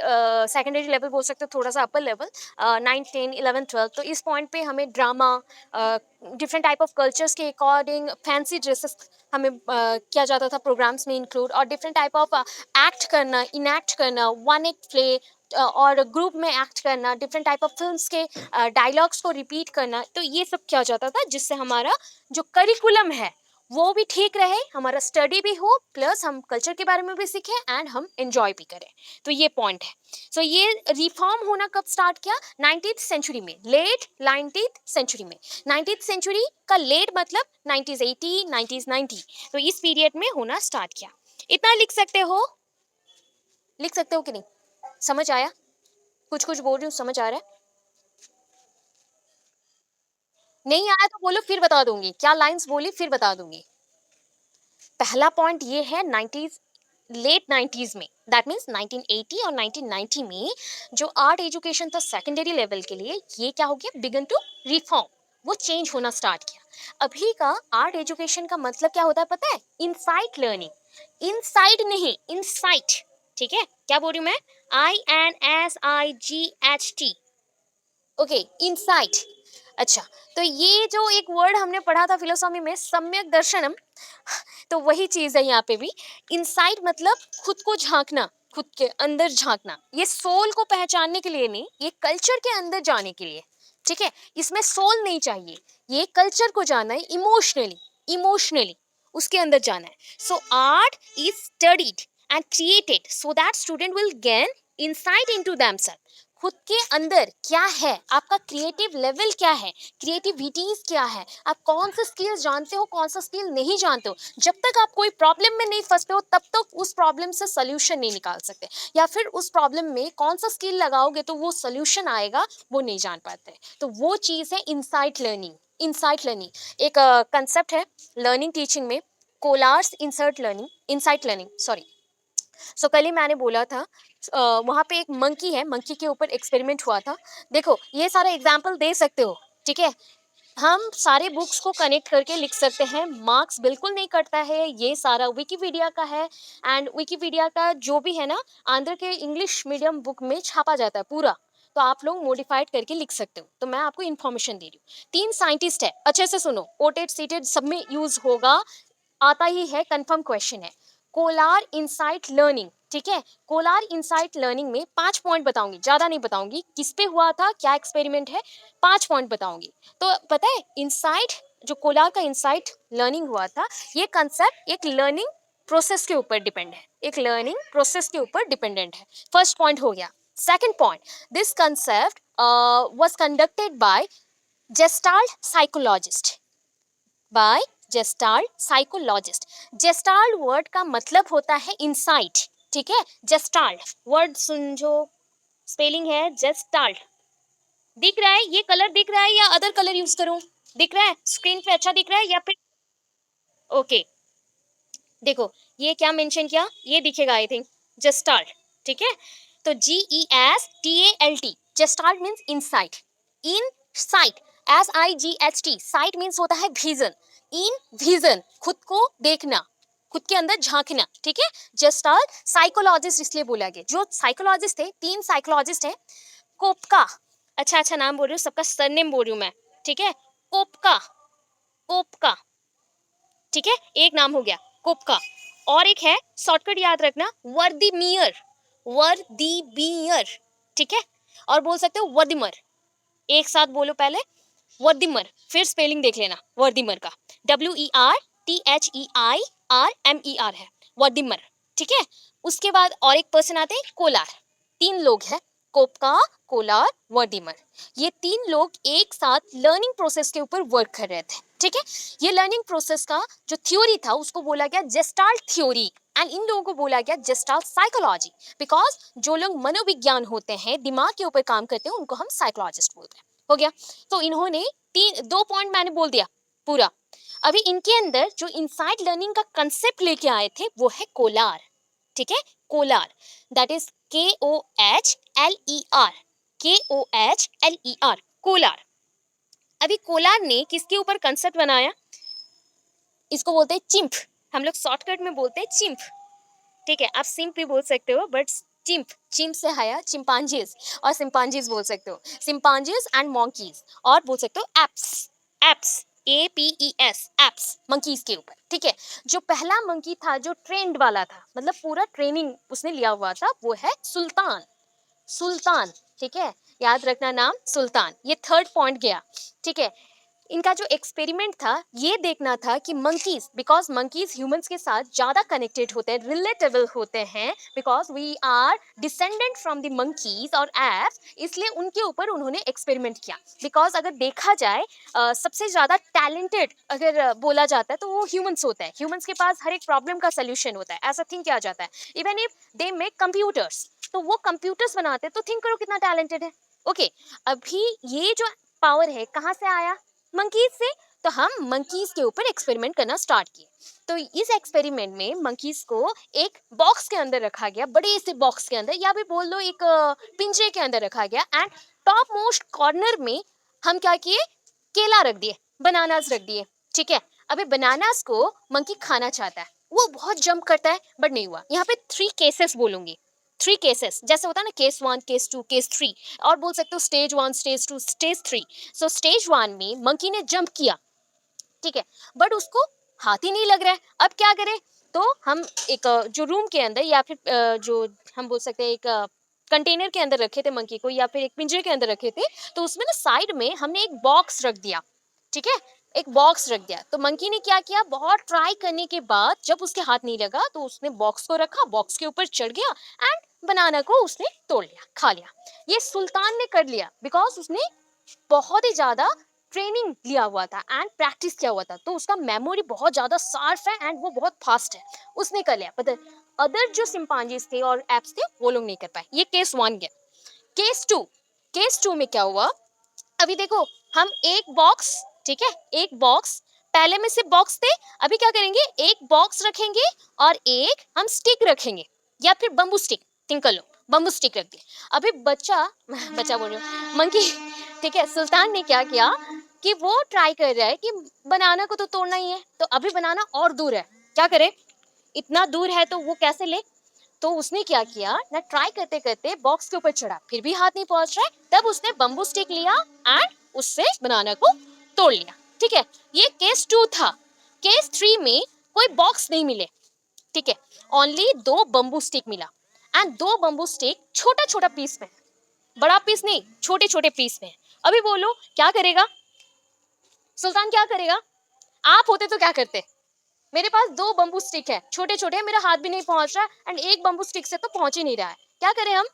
सेकेंडरी लेवल बोल सकते हो, थोड़ा सा अपर लेवल, 9 10 11 12, तो इस पॉइंट पे हमें drama, different type of cultures के अकॉर्डिंग फैंसी ड्रेसेस हमें किया जाता था प्रोग्राम्स में इंक्लूड, और डिफरेंट टाइप ऑफ एक्ट करना, इनएक्ट करना, वन एक्ट प्ले, और ग्रुप में एक्ट करना, डिफरेंट टाइप ऑफ फिल्म्स के डायलॉग्स को रिपीट करना, तो ये सब किया जाता था, जिससे हमारा जो करिकुलम है वो भी ठीक रहे, हमारा स्टडी भी हो, प्लस हम कल्चर के बारे में भी सीखें एंड हम एंजॉय भी करें। तो ये पॉइंट है। सो ये रिफॉर्म होना कब स्टार्ट किया? 19th सेंचुरी में, लेट 19th सेंचुरी में। 19th सेंचुरी का लेट मतलब 1980 1990, तो इस पीरियड में होना स्टार्ट किया। इतना लिख सकते हो? लिख सकते हो कि नहीं? समझ आया? कुछ कुछ बोल रही हूँ, समझ आ रहा है? नहीं आया तो बोलो, फिर बता दूंगी। क्या लाइंस बोली फिर बता दूंगी। पहला पॉइंट ये है 90s, लेट 90s में, दैट मीन्स 1980 और 1990 में जो आर्ट एजुकेशन था सेकेंडरी लेवल के लिए, ये क्या हो गया? बिगन टू रिफॉर्म, वो चेंज होना स्टार्ट किया। अभी का आर्ट एजुकेशन का मतलब क्या होता है पता है? Insight learning. इनसाइड नहीं, इनसाइट। ठीक है, क्या बोल रही हूँ मैं? INSIGHT। Okay, insight. अच्छा, तो ये जो एक वर्ड हमने पढ़ा था फिलोसॉफी में, सम्यक दर्शनम, तो वही चीज है यहाँ पे भी। इनसाइट मतलब खुद को झांकना, खुद के अंदर झांकना। ये सोल को पहचानने के लिए नहीं, ये कल्चर के अंदर जाने के लिए। ठीक है, इसमें सोल नहीं चाहिए, ये कल्चर को जाना है इमोशनली, इमोशनली उसके अंदर जाना है। So art is studied and created so that student will gain insight into themselves. खुद के अंदर क्या है, आपका क्रिएटिव लेवल क्या है, क्रिएटिविटीज क्या है, आप कौन सा स्किल जानते हो, कौन सा स्किल नहीं जानते हो। जब तक आप कोई प्रॉब्लम में नहीं फंसते हो तब तक उस प्रॉब्लम से सोल्यूशन नहीं निकाल सकते, या फिर उस प्रॉब्लम में कौन सा स्किल लगाओगे तो वो सोल्यूशन आएगा, वो नहीं जान पाते। तो वो चीज़ है इनसाइट लर्निंग। इनसाइट लर्निंग एक कंसेप्ट है लर्निंग टीचिंग में, Kohler's insert learning, insight learning, sorry. So कल ही मैंने बोला था, वहाँ पे एक मंकी है, मंकी के ऊपर एक्सपेरिमेंट हुआ था। देखो ये सारा एग्जाम्पल दे सकते हो, ठीक है, हम सारे बुक्स को कनेक्ट करके लिख सकते हैं, मार्क्स बिल्कुल नहीं कटता है, ये सारा विकिपीडिया का है। एंड विकिपीडिया का जो भी है ना, आंध्र के इंग्लिश मीडियम बुक में छापा जाता है पूरा, तो आप लोग मॉडिफाइड करके लिख सकते हो। तो मैं आपको इन्फॉर्मेशन दे रही हूँ। 3 साइंटिस्ट है, अच्छे से सुनो, ओटेड सीटेड सब में यूज होगा, आता ही है, कंफर्म क्वेश्चन है। कोलार इंसाइट लर्निंग, ठीक है, कोलार इंसाइट लर्निंग में 5 पॉइंट बताऊंगी, ज्यादा नहीं बताऊंगी, किस पे हुआ था, क्या एक्सपेरिमेंट है, 5 पॉइंट बताऊंगी। तो पता है इंसाइट, जो कोलार का इंसाइट लर्निंग हुआ था, ये कंसेप्ट एक लर्निंग प्रोसेस के ऊपर डिपेंड है, एक लर्निंग प्रोसेस के ऊपर डिपेंडेंट है। फर्स्ट पॉइंट हो गया। Second point, this concept was conducted by gestalt psychologist, by gestalt psychologist. Gestalt word का मतलब होता है इंसाइट, ठीक है, जेस्टाल्ट वर्ड समझो, स्पेलिंग है जेस्टाल्ट। दिख रहा है, ये कलर दिख रहा है या अदर कलर यूज करूं? दिख रहा है स्क्रीन पे, अच्छा दिख रहा है या फिर ओके? देखो ये क्या मेंशन किया, ये दिखेगा आई थिंक, जेस्टाल्ट, ठीक है। तो GESTALT, जेस्टाल्ट मींस इनसाइट, इन साइट, SIGHT, साइट मींस होता है विजन, इन विजन खुद को देखना, खुद के अंदर झांकना, ठीक है। जेस्टाल्ट साइकोलॉजिस्ट इसलिए बोला गया, जो साइकोलॉजिस्ट थे, 3 साइकोलॉजिस्ट है। कोपका, अच्छा अच्छा नाम बोल रही हूँ, सबका सरनेम बोल रही हूँ मैं, ठीक है, कोपका, कोपका, ठीक है, एक नाम हो गया कोपका। और एक है, शॉर्टकट याद रखना, वर्दीमियर, वर्दीमियर, ठीक है, और बोल सकते हो वर्दिमर, एक साथ बोलो पहले, वर्दिमर, फिर स्पेलिंग देख लेना वर्दिमर का, WERTHEIRMER है, वर्दिमर, ठीक है। उसके बाद और एक पर्सन आते हैं कोलार, 3 लोग हैं, कोपका, कोलार, वर्दिमर, ये 3 लोग एक साथ लर्निंग प्रोसेस के ऊपर वर्क कर रहे थे, ठीक है। ये लर्निंग प्रोसेस का जो थ्योरी था उसको बोला गया जेस्टाल्ट थ्योरी, एंड इन लोगों को बोला गया जेस्टाल्ट साइकोलॉजी, बिकॉज जो लोग मनोविज्ञान होते हैं, दिमाग के ऊपर काम करते हैं, उनको हम साइकोलॉजिस्ट बोलते हैं। हो गया। तो इन्होंने 2 पॉइंट मैंने बोल दिया पूरा। अभी इनके अंदर जो इनसाइट लर्निंग का कंसेप्ट लेके आए थे वो है कोलार, ठीक है, Kolar, that is KOHLER, KOHLER, Kolar. अभी कोलार ने किसके ऊपर कंसेप्ट बनाया? इसको बोलते हैं चिंप, हम लोग शॉर्टकट में बोलते हैं चिंप, ठीक है, आप सिंप भी बोल सकते हो, बट चिंप, चिंप से आया चिंपांजीज, और सिंपांजीज बोल सकते हो, सिंपांजीज एंड मंकीज, और बोल सकते हो apps, apps, APES, apps, monkeys के ऊपर, ठीक है। जो पहला मंकी था जो ट्रेंड वाला था, मतलब पूरा ट्रेनिंग उसने लिया हुआ था, वो है सुल्तान, सुल्तान, ठीक है, याद रखना नाम सुल्तान। ये थर्ड पॉइंट गया, ठीक है। इनका जो एक्सपेरिमेंट था ये देखना था कि मंकीज, बिकॉज मंकीज ह्यूमंस के साथ ज़्यादा कनेक्टेड होते हैं, रिलेटेबल होते हैं, because we are descendant from the monkeys और एप्स, इसलिए उनके ऊपर उन्होंने एक्सपेरिमेंट किया। बिकॉज अगर देखा जाए सबसे ज़्यादा टैलेंटेड अगर बोला जाता है तो वो ह्यूमंस होता है। ह्यूमंस के पास हर एक प्रॉब्लम का सोल्यूशन होता है, ऐसा थिंक किया जाता है। Even if they make computers, तो वो कंप्यूटर्स बनाते हैं, तो थिंक करो कितना टैलेंटेड है। ओके, अभी ये जो पावर है कहाँ से आया? मंकीज से। तो हम मंकीज के ऊपर एक्सपेरिमेंट करना स्टार्ट किए। तो इस एक्सपेरिमेंट में मंकीज को एक बॉक्स के अंदर रखा गया, बड़े से बॉक्स के अंदर, या भी बोल लो एक पिंजरे के अंदर रखा गया। एंड टॉप मोस्ट कॉर्नर में हम क्या किए? केला रख दिए, बनानास रख दिए। ठीक है, अभी बनानास को मंकी खाना चाहता है, वो बहुत जंप करता है, बट नहीं हुआ। यहाँ पे 3 केसेस बोलूंगी, 3 केसेस, जैसे होता है ना केस 1, केस 2, केस 3, और बोल सकते हो स्टेज 1, स्टेज 2, स्टेज 3। सो स्टेज 1 में मंकी ने जंप किया, ठीक है, बट उसको हाथ ही नहीं लग रहा है। अब क्या करें? तो हम एक जो रूम के अंदर, या फिर जो हम बोल सकते हैं एक कंटेनर के अंदर रखे थे मंकी को, या फिर एक पिंजरे के अंदर रखे थे, तो उसमें ना साइड में हमने एक बॉक्स रख दिया। ठीक है, एक बॉक्स रख दिया। तो मंकी ने क्या किया? बहुत ट्राई करने के बाद जब उसके हाथ नहीं लगा तो उसने बॉक्स को रखा, बॉक्स के ऊपर चढ़ गया एंड बनाना को उसने तोड़ लिया, खा लिया। ये सुल्तान ने कर लिया बिकॉज उसने बहुत ही ज्यादा ट्रेनिंग लिया हुआ था एंड प्रैक्टिस किया हुआ था, तो उसका मेमोरी बहुत ज्यादा शार्प है एंड वो बहुत फास्ट है, उसने कर लिया। बट अदर जो सिंपांजीज थे और एप्स थे वो लोग नहीं कर पाए। ये केस 1 गया। केस 2, केस 2 में क्या हुआ? अभी देखो, हम एक बॉक्स, ठीक है, एक बॉक्स, पहले में से बॉक्स थे, अभी क्या करेंगे? एक बॉक्स रखेंगे और एक हम स्टिक रखेंगे, या फिर बम्बू स्टिक, थिंक कर लो, बम्बू स्टिक रख दिया। अभी बच्चा बच्चा बोल रही हूँ, मंकी, ठीक है, सुल्तान ने क्या किया कि वो ट्राई कर रहा है कि बनाना को तो तोड़ना ही है, तो अभी बनाना और दूर है, क्या करे? इतना दूर है तो वो कैसे ले? तो उसने क्या किया ना, ट्राई करते करते बॉक्स के ऊपर चढ़ा, फिर भी हाथ नहीं पहुंच रहा है, तब उसने बम्बू स्टिक लिया एंड उससे बनाना को तोड़ लिया। ठीक है, ये केस 2 था। केस 3 में कोई बॉक्स नहीं मिले, ठीक है, ओनली 2 बम्बू स्टिक मिला एंड 2 बम्बू स्टिक छोटा छोटा पीस में, बड़ा पीस नहीं, छोटे छोटे पीस में। अभी बोलो क्या करेगा सुल्तान? क्या करेगा? आप होते तो क्या करते? मेरे पास 2 बम्बू स्टिक है, छोटे छोटे, मेरा हाथ भी नहीं पहुंच रहा है एंड एक बम्बू स्टिक से तो पहुंच ही नहीं रहा है, क्या करें हम?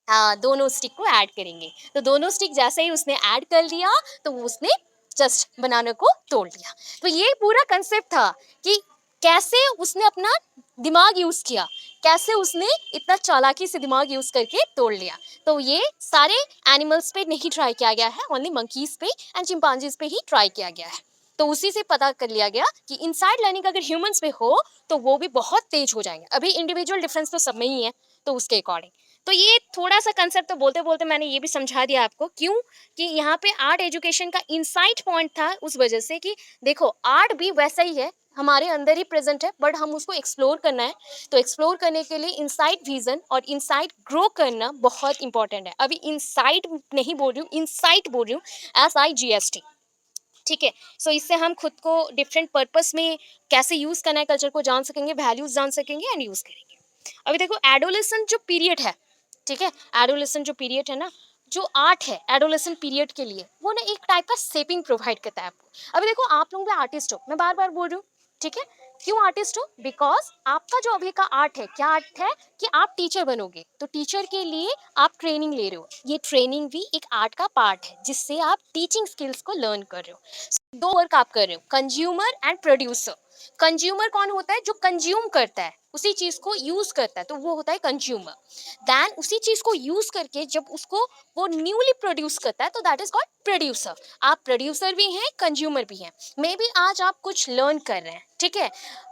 हाँ, दोनों स्टिक को ऐड करेंगे। तो दोनों स्टिक जैसे ही उसने ऐड कर लिया तो उसने जस्ट बनाना को तोड़ लिया। तो ये पूरा कंसेप्ट था कि कैसे उसने अपना दिमाग यूज किया, कैसे उसने इतना चालाकी से दिमाग यूज करके तोड़ लिया। तो ये सारे एनिमल्स पे नहीं ट्राई किया गया है, ओनली मंकीज पे एंड चिंपांजीज पे ही ट्राई किया गया है। तो उसी से पता कर लिया गया कि इनसाइड लर्निंग अगर ह्यूमंस में हो तो वो भी बहुत तेज हो जाएंगे। अभी इंडिविजुअल डिफरेंस तो सब में ही है, तो उसके अकॉर्डिंग। तो ये थोड़ा सा कंसेप्ट तो बोलते बोलते मैंने ये भी समझा दिया आपको, क्यों कि यहाँ पे आर्ट एजुकेशन का इनसाइट पॉइंट था, उस वजह से कि देखो आर्ट भी वैसा ही है, हमारे अंदर ही प्रेजेंट है, बट हम उसको एक्सप्लोर करना है। तो एक्सप्लोर करने के लिए इनसाइट विजन और इनसाइट ग्रो करना बहुत इंपॉर्टेंट है। अभी इनसाइट नहीं बोल रही हूँ, इनसाइट बोल रही हूँ, SIGST। ठीक है, सो इससे हम खुद को डिफरेंट पर्पस में कैसे यूज करना है, कल्चर को जान सकेंगे, वैल्यूज जान सकेंगे एंड यूज करेंगे। अभी देखो एडोलेसेंट जो पीरियड है, ठीक है, एडोलेसेंट जो पीरियड है ना, जो आर्ट है एडोलेसेंट पीरियड के लिए, वो ना एक टाइप का शेपिंग प्रोवाइड करता है आपको। अभी देखो आप लोग भी आर्टिस्ट हो, मैं बार बार बोल रही हूँ, ठीक है, क्यों आर्टिस्ट हो? बिकॉज आपका जो अभी का आर्ट है, क्या आर्ट है कि आप टीचर बनोगे, तो टीचर के लिए आप ट्रेनिंग ले रहे हो, ये ट्रेनिंग भी एक आर्ट का पार्ट है जिससे आप टीचिंग स्किल्स को लर्न कर रहे हो। 2 वर्क आप कर रहे हो, कंज्यूमर एंड प्रोड्यूसर। कंज्यूमर कौन होता है? जो कंज्यूम करता है, उसी चीज को यूज करता है, तो वो होता है कंज्यूमर। देन उसी चीज को यूज करके जब उसको वो न्यूली प्रोड्यूस करता है तो दैट इज कॉल्ड प्रोड्यूसर। आप प्रोड्यूसर भी हैं, कंज्यूमर भी हैं। मे बी आज आप कुछ लर्न कर रहे हैं, ठीक है,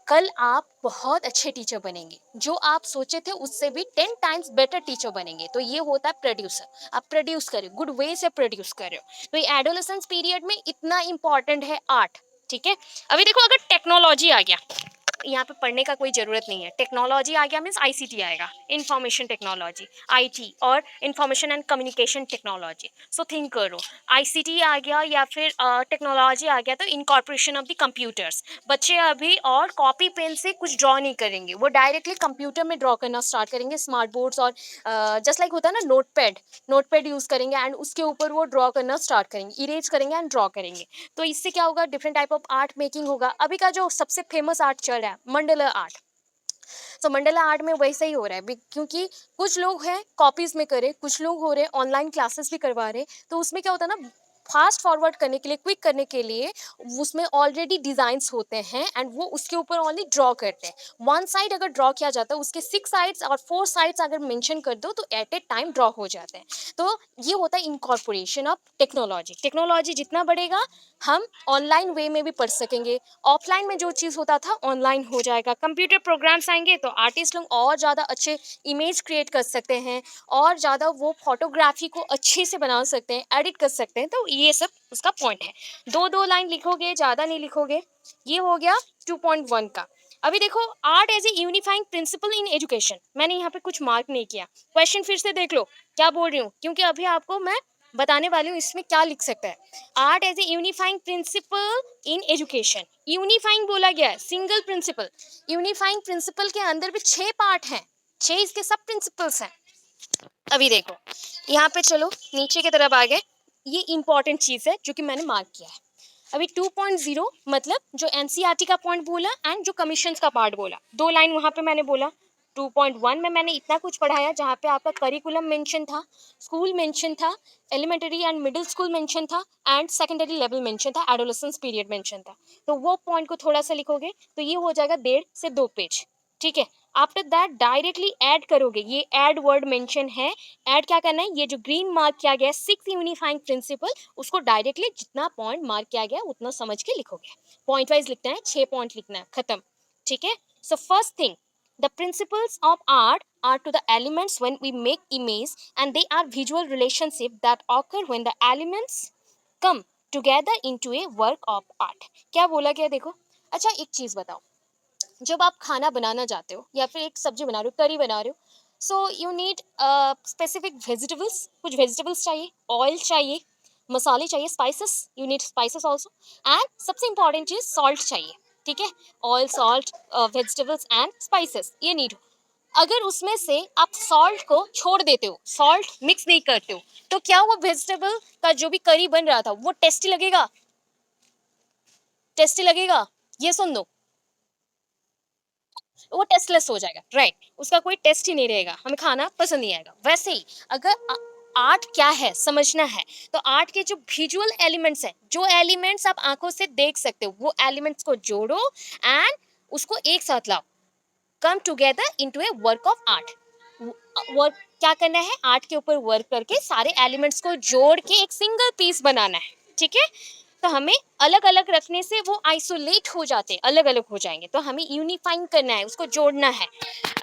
कल आप बहुत अच्छे टीचर बनेंगे, जो आप सोचे थे उससे भी 10 टाइम्स बेटर टीचर बनेंगे। तो ये होता है प्रोड्यूसर। आप प्रोड्यूस करें, गुड वे से प्रोड्यूस कर रहे हो। तो ये एडोलेसेंस पीरियड में इतना इंपॉर्टेंट है आर्ट, ठीक है। अभी देखो अगर टेक्नोलॉजी आ गया, यहाँ पे पढ़ने का कोई ज़रूरत नहीं है। टेक्नोलॉजी आ गया मीन्स आईसीटी आएगा, इंफॉर्मेशन टेक्नोलॉजी, आईटी और information and communication technology. So think करो, आईसीटी आ गया या फिर टेक्नोलॉजी आ गया तो इनकॉर्पोरेशन ऑफ द कंप्यूटर्स। बच्चे अभी और कॉपी पेन से कुछ ड्रॉ नहीं करेंगे, वो डायरेक्टली कंप्यूटर में ड्रॉ करना स्टार्ट करेंगे, स्मार्ट बोर्ड्स और जस्ट लाइक होता है ना नोटपैड यूज़ करेंगे एंड उसके ऊपर वो ड्रॉ करना स्टार्ट करेंगे, इरेज करेंगे एंड ड्रॉ करेंगे। तो इससे क्या होगा, different type of art making होगा। अभी का जो सबसे फेमस आर्ट चल रहा है मंडला आर्ट। तो मंडला आर्ट में वैसा ही हो रहा है क्योंकि कुछ लोग हैं कॉपीज में करे, कुछ लोग हो रहे ऑनलाइन क्लासेस भी करवा रहे। तो उसमें क्या होता है ना, फास्ट फॉरवर्ड करने के लिए, क्विक करने के लिए उसमें ऑलरेडी डिजाइंस होते हैं एंड वो उसके ऊपर ओनली ड्रॉ करते हैं। वन साइड अगर ड्रॉ किया जाता है, उसके 6 साइड्स और 4 साइड्स अगर मेंशन कर दो तो एट ए टाइम ड्रॉ हो जाते हैं। तो ये होता है इनकॉर्पोरेशन ऑफ टेक्नोलॉजी। टेक्नोलॉजी जितना बढ़ेगा हम ऑनलाइन वे में भी पढ़ सकेंगे, ऑफलाइन में जो चीज़ होता था ऑनलाइन हो जाएगा। कंप्यूटर प्रोग्राम्स आएंगे तो आर्टिस्ट लोग और ज़्यादा अच्छे इमेज क्रिएट कर सकते हैं, और ज़्यादा वो फोटोग्राफी को अच्छे से बना सकते हैं, एडिट कर सकते हैं। तो ये सब उसका पॉइंट है। दो दो लाइन लिखोगे, ज़्यादा नहीं लिखोगे। ये हो गया 2.1 का। अभी देखो, art as a unifying principle in education, मैंने यहाँ पे कुछ मार्क नहीं किया। क्वेश्चन फिर से देख लो क्या बोल रही हूँ, क्योंकि अभी आपको मैं बताने वाली हूँ इसमें क्या लिख सकता है। Art as a unifying principle in education, unifying बोला गया है, सिंगल प्रिंसिपल। यूनिफाइंग प्रिंसिपल के अंदर भी 6 पार्ट हैं, 6 इसके सब प्रिंसिपल्स हैं। अभी देखो यहाँ पे, चलो नीचे की तरफ आ गए। ये इंपॉर्टेंट चीज है जो कि मैंने मार्क किया है। अभी 2.0 मतलब जो एनसीईआरटी का पॉइंट बोला एंड जो कमीशन का पार्ट बोला, 2 लाइन वहां पे मैंने बोला। 2.1 में मैंने इतना कुछ पढ़ाया जहाँ पे आपका करिकुलम मेंशन था, स्कूल मेंशन था, elementary and middle school mention था एंड सेकेंडरी लेवल मेंशन था, एडोलेसेंस पीरियड मेंशन था। तो वो पॉइंट को थोड़ा सा लिखोगे तो ये हो जाएगा 1.5 से 2 पेज। ठीक है, आफ्टर दैट डायरेक्टली ऐड करोगे, ये ऐड वर्ड मेंशन है। ऐड क्या करना है, ये जो ग्रीन मार्क किया गया 6 यूनिफाइंग प्रिंसिपल, उसको डायरेक्टली जितना पॉइंट मार्क किया गया उतना समझ के लिखोगे। पॉइंट वाइज लिखना है, 6 पॉइंट लिखना है, खत्म। ठीक है, so first thing, the principles of art are to the elements when we make image, and they are visual relationship that occur when the elements come together into a work of art। क्या बोला गया देखो। अच्छा एक चीज बताओ, जब आप खाना बनाना चाहते हो या फिर एक सब्जी बना रहे हो, करी बना रहे हो, so you need specific vegetables, कुछ वेजिटेबल्स चाहिए, ऑयल चाहिए, मसाले चाहिए, spices, you need spices also, and सबसे इंपॉर्टेंट चीज सॉल्ट चाहिए। ठीक है, oil, salt, vegetables and spices, ये नीड। अगर उसमें से आप सॉल्ट को छोड़ देते हो, सॉल्ट मिक्स नहीं करते हो, तो क्या वो वेजिटेबल का जो भी करी बन रहा था वो टेस्टी लगेगा? टेस्टी लगेगा? ये सुन दो, वो टेस्टलेस हो जाएगा, राइट। उसका कोई टेस्ट ही नहीं रहेगा, हमें खाना पसंद नहीं आएगा। वैसे ही अगर आर्ट क्या है समझना है, तो आर्ट के जो विजुअल एलिमेंट्स हैं, जो एलिमेंट्स आप आंखों से देख सकते हो, वो एलिमेंट्स को जोड़ो एंड उसको एक साथ लाओ, come together into A work of art. Work क्या करना है, आर्ट के ऊपर वर्क करके सारे एलिमेंट्स को जोड़ के एक सिंगल पीस बनाना है। ठीक है, तो हमें अलग अलग रखने से वो आइसोलेट हो जाते हैं, अलग अलग हो जाएंगे, तो हमें यूनिफाइंग करना है, उसको जोड़ना है।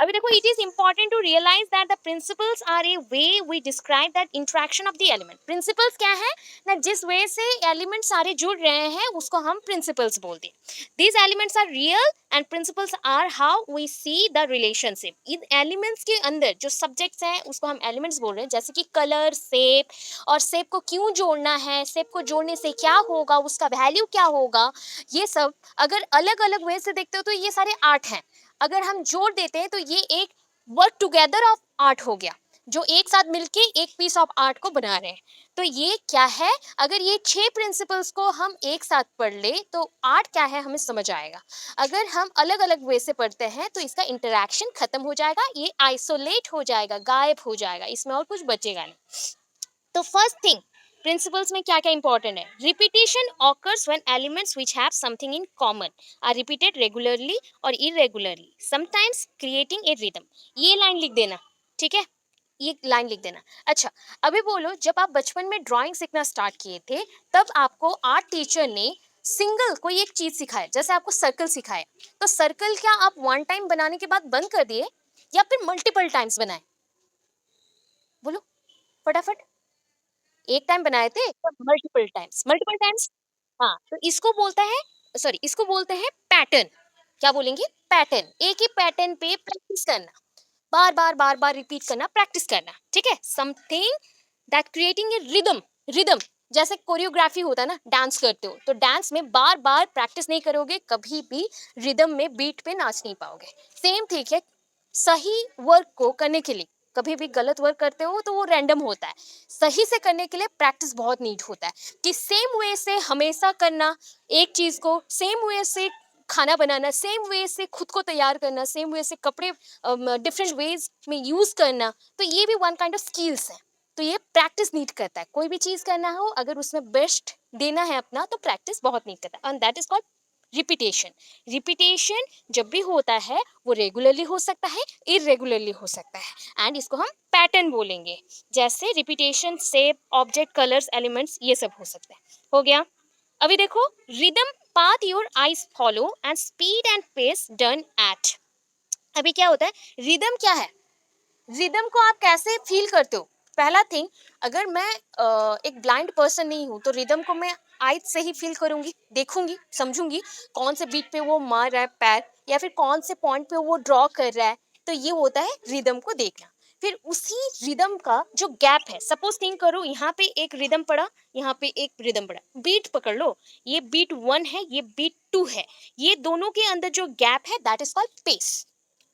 अभी देखो, it is important to realise that the principles are a way we describe that interaction of the element. Principles क्या है ना, जिस वे से एलिमेंट सारे जुड़ रहे हैं उसको हम प्रिंसिपल्स बोलते हैं। These elements are real and principles are how we see the relationship. इन एलिमेंट्स के अंदर जो सब्जेक्ट्स हैं उसको हम एलिमेंट्स बोल रहे हैं, जैसे कि कलर, शेप, और शेप को क्यों जोड़ना है, शेप को जोड़ने से क्या होगा, उसका वैल्यू क्या होगा, ये सब अगर अलग अलग वे से देखते हो तो ये सारे आर्ट हैं। अगर हम जोड़ देते हैं तो ये एक वर्क टुगेदर ऑफ आर्ट हो गया, जो एक साथ मिलके एक पीस ऑफ आर्ट को बना रहे हैं। तो ये क्या है, अगर ये 6 प्रिंसिपल्स को हम एक साथ पढ़ ले तो आर्ट क्या है हमें समझ आएगा। अगर हम अलग अलग वे से पढ़ते हैं तो इसका इंटरेक्शन खत्म हो जाएगा, ये आइसोलेट हो जाएगा, गायब हो जाएगा, इसमें और कुछ बचेगा नहीं। तो फर्स्ट थिंग, प्रिंसिपल्स में क्या क्या इंपॉर्टेंट है, repetition occurs when elements which have something in common are repeated regularly और irregularly, sometimes creating a rhythm. ये लाइन लिख देना। ठीक है, ये लाइन लिख देना। अच्छा, अभी बोलो, जब आप बचपन में ड्राइंग सीखना स्टार्ट किए थे तब आपको आर्ट टीचर ने सिंगल कोई एक चीज सिखाया, जैसे आपको सर्कल सिखाया, तो सर्कल क्या आप वन टाइम बनाने के बाद बंद कर दिए या फिर मल्टीपल टाइम्स बनाए? बोलो फटाफट। एक टाइम बनाए थे या मल्टीपल टाइम्स? Multiple times. हाँ, तो इसको बोलता है, सॉरी, इसको बोलते हैं पैटर्न। क्या बोलेंगे? पैटर्न। एक ही पैटर्न पे प्रैक्टिस करना, बार बार बार बार रिपीट करना, प्रैक्टिस करना, ठीक है। Something that creating a rhythm. Rhythm जैसे कोरियोग्राफी होता है ना, डांस करते हो तो डांस में बार बार प्रैक्टिस नहीं करोगे, कभी भी रिदम में बीट पे नाच नहीं पाओगे। सेम ठीक है, सही वर्क को करने के लिए, कभी भी गलत वर्क करते हो तो वो रैंडम होता है, सही से करने के लिए प्रैक्टिस बहुत नीड होता है। कि सेम वे से हमेशा करना एक चीज को, सेम वे से खाना बनाना, सेम वे से खुद को तैयार करना, सेम वे से कपड़े डिफरेंट वेज में यूज करना, तो ये भी वन काइंड ऑफ स्किल्स है। तो ये प्रैक्टिस नीड करता है, कोई भी चीज करना हो अगर उसमें बेस्ट देना है अपना तो प्रैक्टिस बहुत नीड करता है, and that is called repetition. Repetition जब भी होता है वो रेगुलरली हो सकता है, इरेगुलरली हो सकता है, एंड इसको हम पैटर्न बोलेंगे। जैसे repetition, shape, object, colours, elements, ये सब हो सकते हैं। हो गया। अभी देखो, rhythm path your eyes follow and speed and pace done at. अभी क्या होता है, रिदम क्या है, रिदम को आप कैसे फील करते हो? पहला थिंग, अगर मैं एक ब्लाइंड पर्सन नहीं हूँ तो रिदम को मैं आइज से ही फील करूंगी, देखूंगी, समझूंगी कौन से बीट पे वो मार रहा है पैर, या फिर कौन से पॉइंट पे वो ड्रॉ कर रहा है। तो ये होता है रिदम को देखना। फिर उसी रिदम का जो गैप है, सपोज थिंक करो यहाँ पे एक रिदम पड़ा, यहाँ पे एक रिदम पड़ा, बीट पकड़ लो, ये बीट 1 है, ये बीट 2 है, ये दोनों के अंदर जो गैप है that is called pace.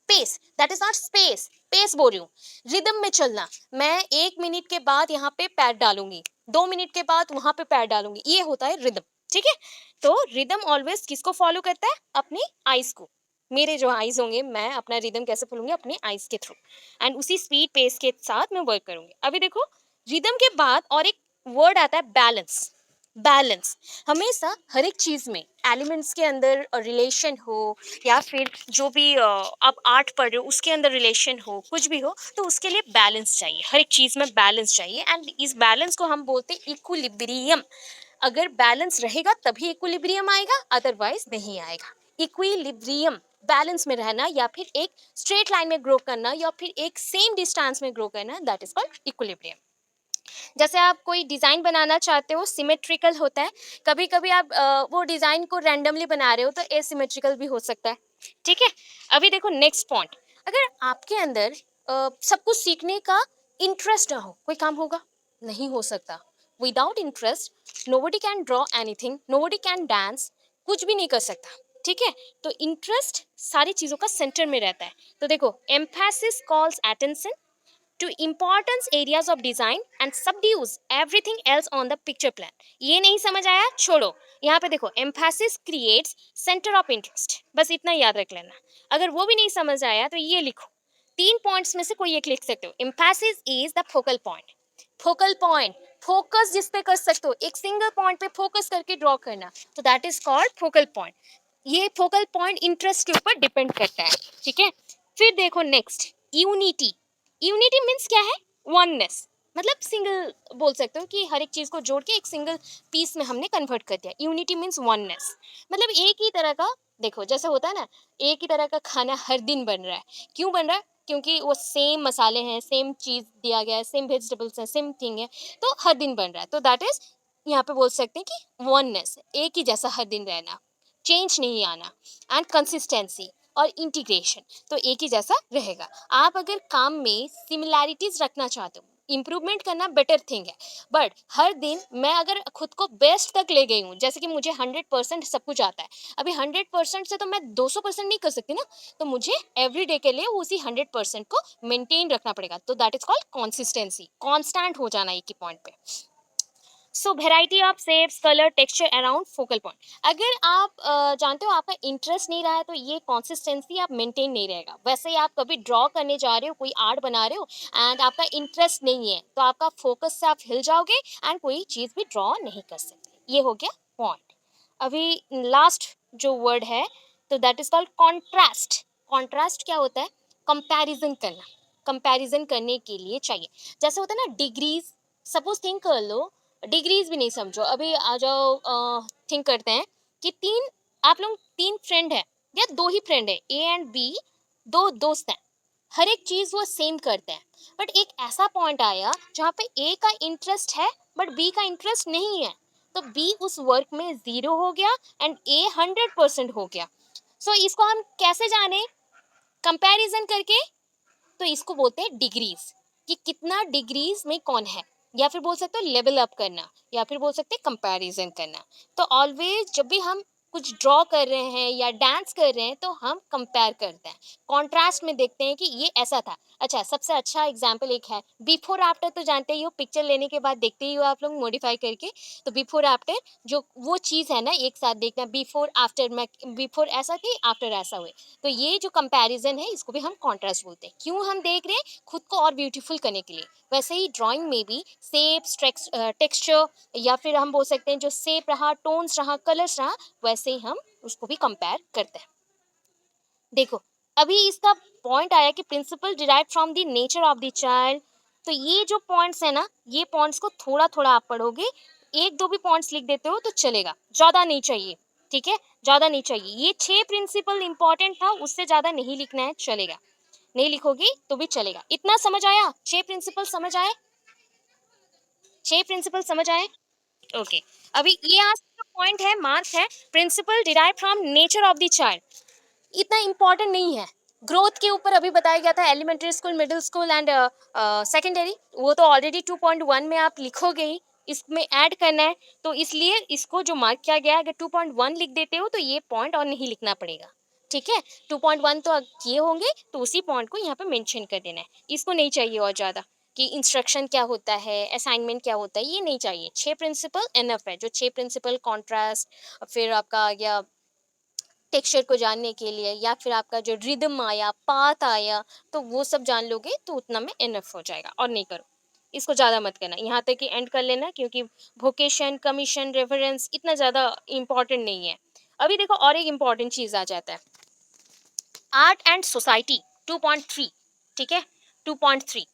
Pace, that is not space, pace बोल रही हूँ। रिदम में चलना, मैं 1 मिनट के बाद यहाँ पे पैर डालूंगी, 2 मिनट के बाद वहां पे पैर डालूंगी, ये होता है रिदम, ठीक है। तो रिदम ऑलवेज किसको फॉलो करता है? अपनी आइज को। मेरे जो आइज होंगे, मैं अपना रिदम कैसे फॉलोंगी? अपनी आइज के थ्रू, एंड उसी स्पीड पेस के साथ मैं वर्क करूंगी। अभी देखो, रिदम के बाद और एक वर्ड आता है बैलेंस। बैलेंस हमेशा हर एक चीज में, एलिमेंट्स के अंदर रिलेशन हो, या फिर जो भी आप आर्ट पढ़ रहे हो उसके अंदर रिलेशन हो, कुछ भी हो, तो उसके लिए बैलेंस चाहिए, हर एक चीज में बैलेंस चाहिए, एंड इस बैलेंस को हम बोलते हैं इक्विलिब्रियम। अगर बैलेंस रहेगा तभी इक्विलिब्रियम आएगा, अदरवाइज नहीं आएगा। इक्विलिब्रियम, बैलेंस में रहना, या फिर एक स्ट्रेट लाइन में ग्रो करना, या फिर एक सेम डिस्टेंस में ग्रो करना, दैट इज कॉल्ड इक्विलिब्रियम। जैसे आप कोई डिज़ाइन बनाना चाहते हो, सिमेट्रिकल होता है, कभी कभी आप वो डिज़ाइन को रैंडमली बना रहे हो तो एसिमेट्रिकल भी हो सकता है, ठीक है। अभी देखो नेक्स्ट पॉइंट, अगर आपके अंदर सब कुछ सीखने का इंटरेस्ट ना हो, कोई काम होगा? नहीं हो सकता। Without interest nobody can draw anything, nobody can dance, कुछ भी नहीं कर सकता, ठीक है। तो इंटरेस्ट सारी चीज़ों का सेंटर में रहता है। तो देखो, emphasis calls attention to importance areas of design and subdues everything else on the picture plan। ये नहीं समझ आया, छोड़ो। यहाँ पे देखो, emphasis creates center of interest, बस इतना याद रख लेना। अगर वो भी नहीं समझ आया तो ये लिखो, 3 पॉइंट्स में से कोई एक लिख सकते हो। emphasis is the focal point। Focal point, focus जिस पे कर सकते हो, एक सिंगल पॉइंट पे फोकस करके ड्रॉ करना, तो that is called focal point. ये फोकल पॉइंट इंटरेस्ट के ऊपर डिपेंड करता है, ठीक है। फिर देखो नेक्स्ट, यूनिटी। यूनिटी मीन्स क्या है? वननेस, मतलब सिंगल बोल सकते हो कि हर एक चीज को जोड़ के एक सिंगल पीस में हमने कन्वर्ट कर दिया। यूनिटी मीन्स वननेस, मतलब एक ही तरह का, देखो जैसे होता है ना, एक ही तरह का खाना हर दिन बन रहा है, क्यों बन रहा है? क्योंकि वो सेम मसाले हैं, सेम चीज दिया गया है, सेम वेजिटेबल्स हैं, सेम थिंग है, तो हर दिन बन रहा है, तो दैट इज, यहाँ पे बोल सकते हैं कि वननेस, एक ही जैसा हर दिन रहना, चेंज नहीं आना, एंड कंसिस्टेंसी और इंटीग्रेशन, तो एक ही जैसा रहेगा। आप अगर काम में सिमिलैरिटीज रखना चाहते हो, इम्प्रूवमेंट करना बेटर थिंग है, बट हर दिन मैं अगर खुद को बेस्ट तक ले गई हूँ, जैसे कि मुझे 100% सब कुछ आता है, अभी 100% से तो मैं 200% नहीं कर सकती ना, तो मुझे एवरी डे के लिए उसी 100% को मेंटेन रखना पड़ेगा, तो that is called consistency, constant हो जाना एक ही पॉइंट पे। So variety of shapes, colour, texture around focal point. अगर आप जानते हो आपका इंटरेस्ट नहीं रहा है तो ये कंसिस्टेंसी आप मेंटेन नहीं रहेगा। वैसे ही आप कभी ड्रॉ करने जा रहे हो, कोई आर्ट बना रहे हो, एंड आपका इंटरेस्ट नहीं है, तो आपका फोकस से आप हिल जाओगे एंड कोई चीज़ भी ड्रॉ नहीं कर सकते। ये हो गया पॉइंट। अभी लास्ट जो वर्ड है, तो that is called contrast. Contrast क्या होता है? कंपैरिजन करना। कंपैरिजन करने के लिए चाहिए, जैसे होता है ना डिग्रीज, सपोज थिंक कर लो, डिग्रीज भी नहीं समझो, अभी आ जाओ, थिंक करते हैं कि आप लोग 3 फ्रेंड है, या 2 ही फ्रेंड है, ए एंड बी, 2 दोस्त हैं, हर एक चीज वो सेम करते हैं, बट एक ऐसा पॉइंट आया जहाँ पे ए का इंटरेस्ट है बट बी का इंटरेस्ट नहीं है, तो बी उस वर्क में 0 हो गया एंड ए 100% हो गया। सो इसको हम कैसे जाने, कंपैरिजन करके। तो इसको बोलते हैं डिग्रीज, कि कितना डिग्रीज में कौन है, या फिर बोल सकते हो लेवल अप करना, या फिर बोल सकते हैं कंपैरिजन करना। तो ऑलवेज जब भी हम कुछ ड्रॉ कर रहे हैं या डांस कर रहे हैं तो हम कंपेयर करते हैं, कॉन्ट्रास्ट में देखते हैं कि ये ऐसा था। अच्छा, सबसे अच्छा एग्जाम्पल एक है बिफोर आफ्टर, तो जानते ही हो, पिक्चर लेने के बाद देखते ही हो आप लोग मॉडिफाई करके। तो बिफोर आफ्टर जो वो चीज़ है ना, एक साथ देखना, बिफोर आफ्टर, मैं बिफोर ऐसा थी, आफ्टर ऐसा हुए। तो ये जो कंपैरिजन है इसको भी हम कॉन्ट्रास्ट बोलते हैं। क्यों हम देख रहे हैं, खुद को और ब्यूटीफुल करने के लिए। वैसे ही ड्राइंग में भी शेप्स, टेक्सचर, या फिर हम बोल सकते हैं जो शेप रहा, टोन्स रहा, कलर्स रहा, वैसे ही हम उसको भी कंपेयर करते हैं। देखो, अभी इसका पॉइंट आया कि principle derive from the nature of the child. तो ये जो पॉइंट्स है ना, ये पॉइंट्स को थोड़ा थोड़ा आप पढ़ोगे, एक दो भी पॉइंट्स लिख देते हो तो चलेगा, ज्यादा नहीं चाहिए। ठीक है, ज्यादा नहीं चाहिए। ये 6 प्रिंसिपल इंपॉर्टेंट था, उससे ज्यादा नहीं लिखना है, चलेगा। नहीं लिखोगी तो भी चलेगा। इतना समझ आया? 6 प्रिंसिपल समझ आए? 6 प्रिंसिपल समझ आए? ओके। अभी ये आज का पॉइंट है, मार्क्स है, principle derive from nature of the child. इतना इम्पोर्टेंट नहीं है। ग्रोथ के ऊपर अभी बताया गया था, elementary school, middle school and secondary, वो तो ऑलरेडी 2.1 में आप लिखोगे ही, इसमें ऐड करना है। तो इसलिए इसको जो मार्क किया गया है, अगर 2.1 लिख देते हो तो ये पॉइंट और नहीं लिखना पड़ेगा। ठीक है, 2.1 तो किए होंगे, तो उसी पॉइंट को यहाँ पे मेंशन कर देना है। इसको नहीं चाहिए और ज़्यादा कि इंस्ट्रक्शन क्या होता है, असाइनमेंट क्या होता है, ये नहीं चाहिए। 6 प्रिंसिपल एनफ है। जो 6 प्रिंसिपल, कॉन्ट्रास्ट, फिर आपका आ गया टेक्सचर को जानने के लिए, या फिर आपका जो रिदम आया, पाथ आया, तो वो सब जान लोगे तो उतना में इनफ हो जाएगा। और नहीं करो, इसको ज़्यादा मत करना, यहाँ तक कि एंड कर लेना, क्योंकि वोकेशन, कमीशन, रेफरेंस इतना ज़्यादा इम्पोर्टेंट नहीं है। अभी देखो, और एक इम्पॉर्टेंट चीज़ आ जाता है, आर्ट एंड सोसाइटी 2.3। ठीक है, 2.3,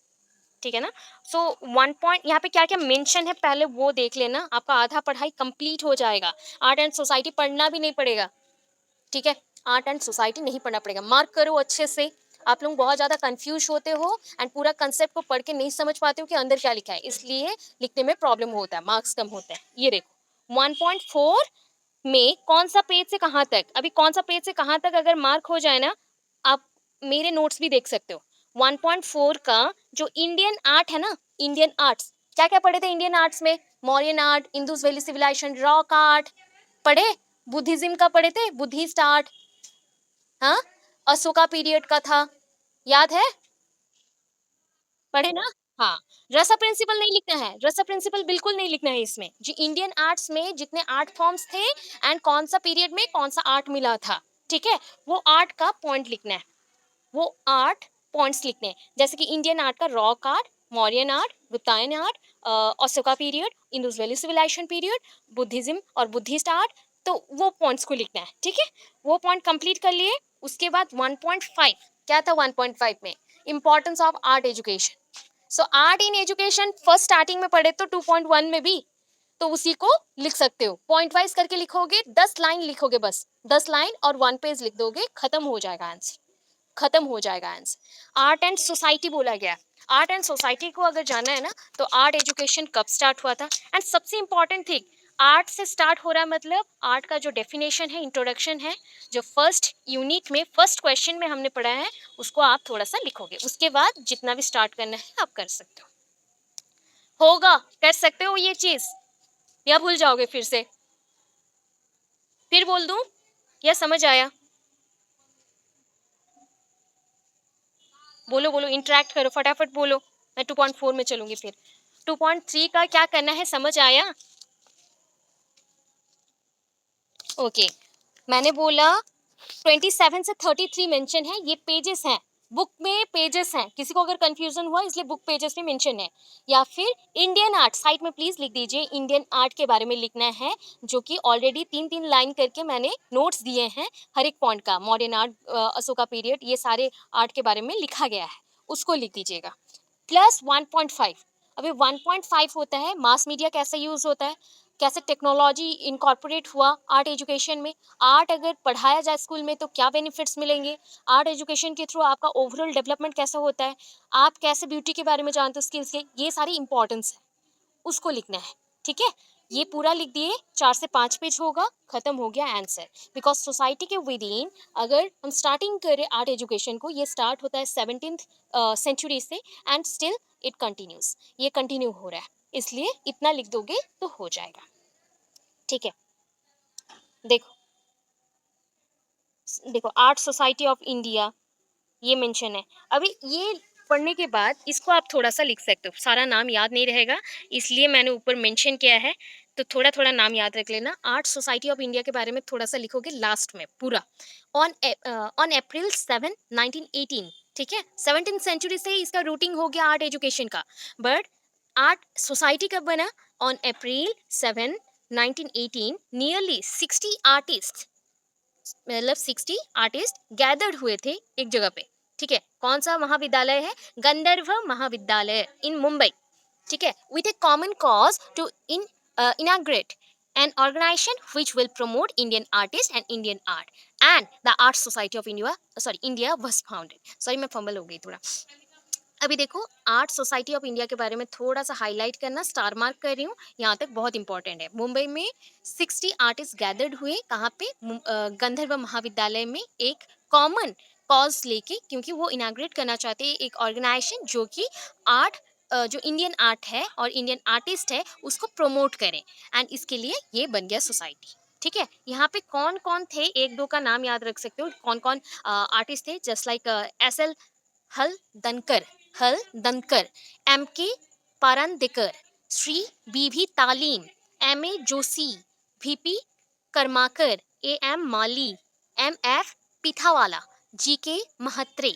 ठीक है ना। सो 1 पॉइंट यहाँ पे क्या क्या मेंशन है, पहले वो देख लेना, आपका आधा पढ़ाई कंप्लीट हो जाएगा। आर्ट एंड सोसाइटी पढ़ना भी नहीं पड़ेगा। ठीक है, आर्ट एंड सोसाइटी नहीं पढ़ना पड़ेगा, मार्क करो अच्छे से। आप लोग बहुत ज़्यादा कंफ्यूज होते हो एंड पूरा कंसेप्ट को पढ़ के नहीं समझ पाते हो कि अंदर क्या लिखा है, इसलिए लिखने में प्रॉब्लम होता है, मार्क्स कम होते हैं। ये देखो 1.4 में कौन सा पेज से कहाँ तक, अभी कौन सा पेज से कहाँ तक अगर मार्क हो जाए ना, आप मेरे नोट्स भी देख सकते हो। 1.4 का जो इंडियन आर्ट है ना, इंडियन आर्ट्स, क्या क्या पढ़े थे इंडियन आर्ट्स में? Mauryan art, Indus valley civilisation, rock art पढ़े, बुद्धिज्म का पढ़े थे, बुद्धिस्ट आर्ट, हाँ, अशोका पीरियड का था, याद है? पढ़े ना? हाँ। रसा प्रिंसिपल नहीं लिखना है, रसा प्रिंसिपल बिल्कुल नहीं लिखना है इसमें। जो इंडियन आर्ट्स में जितने आर्ट फॉर्म्स थे एंड कौन सा पीरियड में कौन सा आर्ट मिला था, ठीक है, वो आर्ट का पॉइंट लिखना है, वो आर्ट पॉइंट्स लिखने हैं। जैसे कि इंडियन आर्ट का रॉक आर्ट, मौर्यन आर्ट, गुप्तायन art, Ashoka period, Indus valley civilisation period, Buddhism और बुद्धिस्ट आर्ट, तो वो पॉइंट्स को लिखना है। ठीक है, वो पॉइंट कंप्लीट कर लिए। उसके बाद 1.5 क्या था, 1.5 में importance of art education. So art in education first starting में पढ़े तो 2.1 में भी, तो उसी को लिख सकते हो। पॉइंट वाइज करके लिखोगे, 10 लाइन लिखोगे, बस 10 लाइन और 1 पेज लिख दोगे, खत्म हो जाएगा आंसर, खत्म हो जाएगा आंसर। आर्ट एंड सोसाइटी बोला गया, आर्ट एंड सोसाइटी को अगर जानना है ना, तो आर्ट एजुकेशन कब स्टार्ट हुआ था, एंड सबसे इंपॉर्टेंट थिंग, आर्ट से स्टार्ट हो रहा है, मतलब आर्ट का जो डेफिनेशन है, इंट्रोडक्शन है, जो फर्स्ट यूनिट में फर्स्ट क्वेश्चन में हमने पढ़ा है, उसको आप थोड़ा सा लिखोगे। उसके बाद जितना भी स्टार्ट करना है आप कर सकते हो, होगा, कर सकते हो ये चीज, या भूल जाओगे फिर से? फिर बोल दूं या समझ आया? बोलो बोलो, इंटरेक्ट करो, फटाफट बोलो। मैं 2.4 में चलूंगी फिर। 2.3 का क्या करना है, समझ आया? ओके, मैंने बोला 27 से 33 मेंशन है, ये पेजेस हैं, बुक में पेजेस हैं। किसी को अगर कंफ्यूजन हुआ इसलिए बुक पेजेस में मेंशन है। या फिर इंडियन आर्ट, साइड में प्लीज लिख दीजिए, इंडियन आर्ट के बारे में लिखना है, जो कि ऑलरेडी 3-3 लाइन करके मैंने नोट्स दिए हैं हर एक पॉइंट का। मॉडर्न आर्ट, अशोका पीरियड, ये सारे आर्ट के बारे में लिखा गया है, उसको लिख दीजिएगा। प्लस 1.5, अभी 1.5 होता है मास मीडिया कैसे यूज होता है, कैसे टेक्नोलॉजी इनकॉर्पोरेट हुआ आर्ट एजुकेशन में, आर्ट अगर पढ़ाया जाए स्कूल में तो क्या बेनिफिट्स मिलेंगे, आर्ट एजुकेशन के थ्रू आपका ओवरऑल डेवलपमेंट कैसे होता है, आप कैसे ब्यूटी के बारे में जानते हो, स्किल्स के, ये सारी इंपॉर्टेंस है, उसको लिखना है। ठीक है, ये पूरा लिख दिए, 4 से 5 पेज होगा, खत्म हो गया आंसर। बिकॉज सोसाइटी के विद इन अगर हम स्टार्टिंग करें आर्ट एजुकेशन को, ये स्टार्ट होता है 17th सेंचुरी से एंड स्टिल इट कंटिन्यूज, ये कंटिन्यू हो रहा है, इसलिए इतना लिख दोगे तो हो जाएगा। ठीक है, देखो देखो आर्ट सोसाइटी ऑफ इंडिया ये मेंशन है। अभी ये पढ़ने के बाद इसको आप थोड़ा सा लिख सकते हो, सारा नाम याद नहीं रहेगा इसलिए मैंने ऊपर मेंशन किया है, तो थोड़ा थोड़ा नाम याद रख लेना। आर्ट सोसाइटी ऑफ इंडिया के बारे में थोड़ा सा लिखोगे लास्ट में पूरा। ऑन ऑन अप्रैल 7 1918, ठीक है, 17th सेंचुरी से इसका रूटिंग हो गया आर्ट एजुकेशन का। बट आर्ट सोसाइटी कब बना? ऑन अप्रैल 7 1918 नियरली 60 आर्टिस्ट, मतलब 60 आर्टिस्ट गैदर्ड हुए थे एक जगह पे। ठीक है, कौन सा महाविद्यालय है? गंधर्व महाविद्यालय इन मुंबई। ठीक है, with a common cause to inaugurate an organization which will promote Indian artists and Indian art, and the Art Society of India was founded. Sorry मैं फंबल हो गई थोड़ा। अभी देखो आर्ट सोसाइटी ऑफ इंडिया के बारे में थोड़ा सा हाईलाइट करना, स्टार मार्क कर रही हूँ, यहाँ तक बहुत इंपॉर्टेंट है। मुंबई में 60 आर्टिस्ट गैदर्ड हुए, कहाँ पे? गंधर्व महाविद्यालय में, एक कॉमन कॉज लेके, क्योंकि वो इनाग्रेट करना चाहते हैं एक ऑर्गेनाइजेशन जो कि आर्ट जो इंडियन आर्ट है और इंडियन आर्टिस्ट है उसको प्रमोट करें, एंड इसके लिए ये बन गया सोसाइटी। ठीक है, यहाँ पे कौन कौन थे, एक दो का नाम याद रख सकते हो, कौन कौन आर्टिस्ट थे, just like SL Haldankar Haldankar, MK Parandekar, Shri BV Talim, MA Joshi, VP Karmakar, AM Mali, MF Pithawala, GK Mhatre,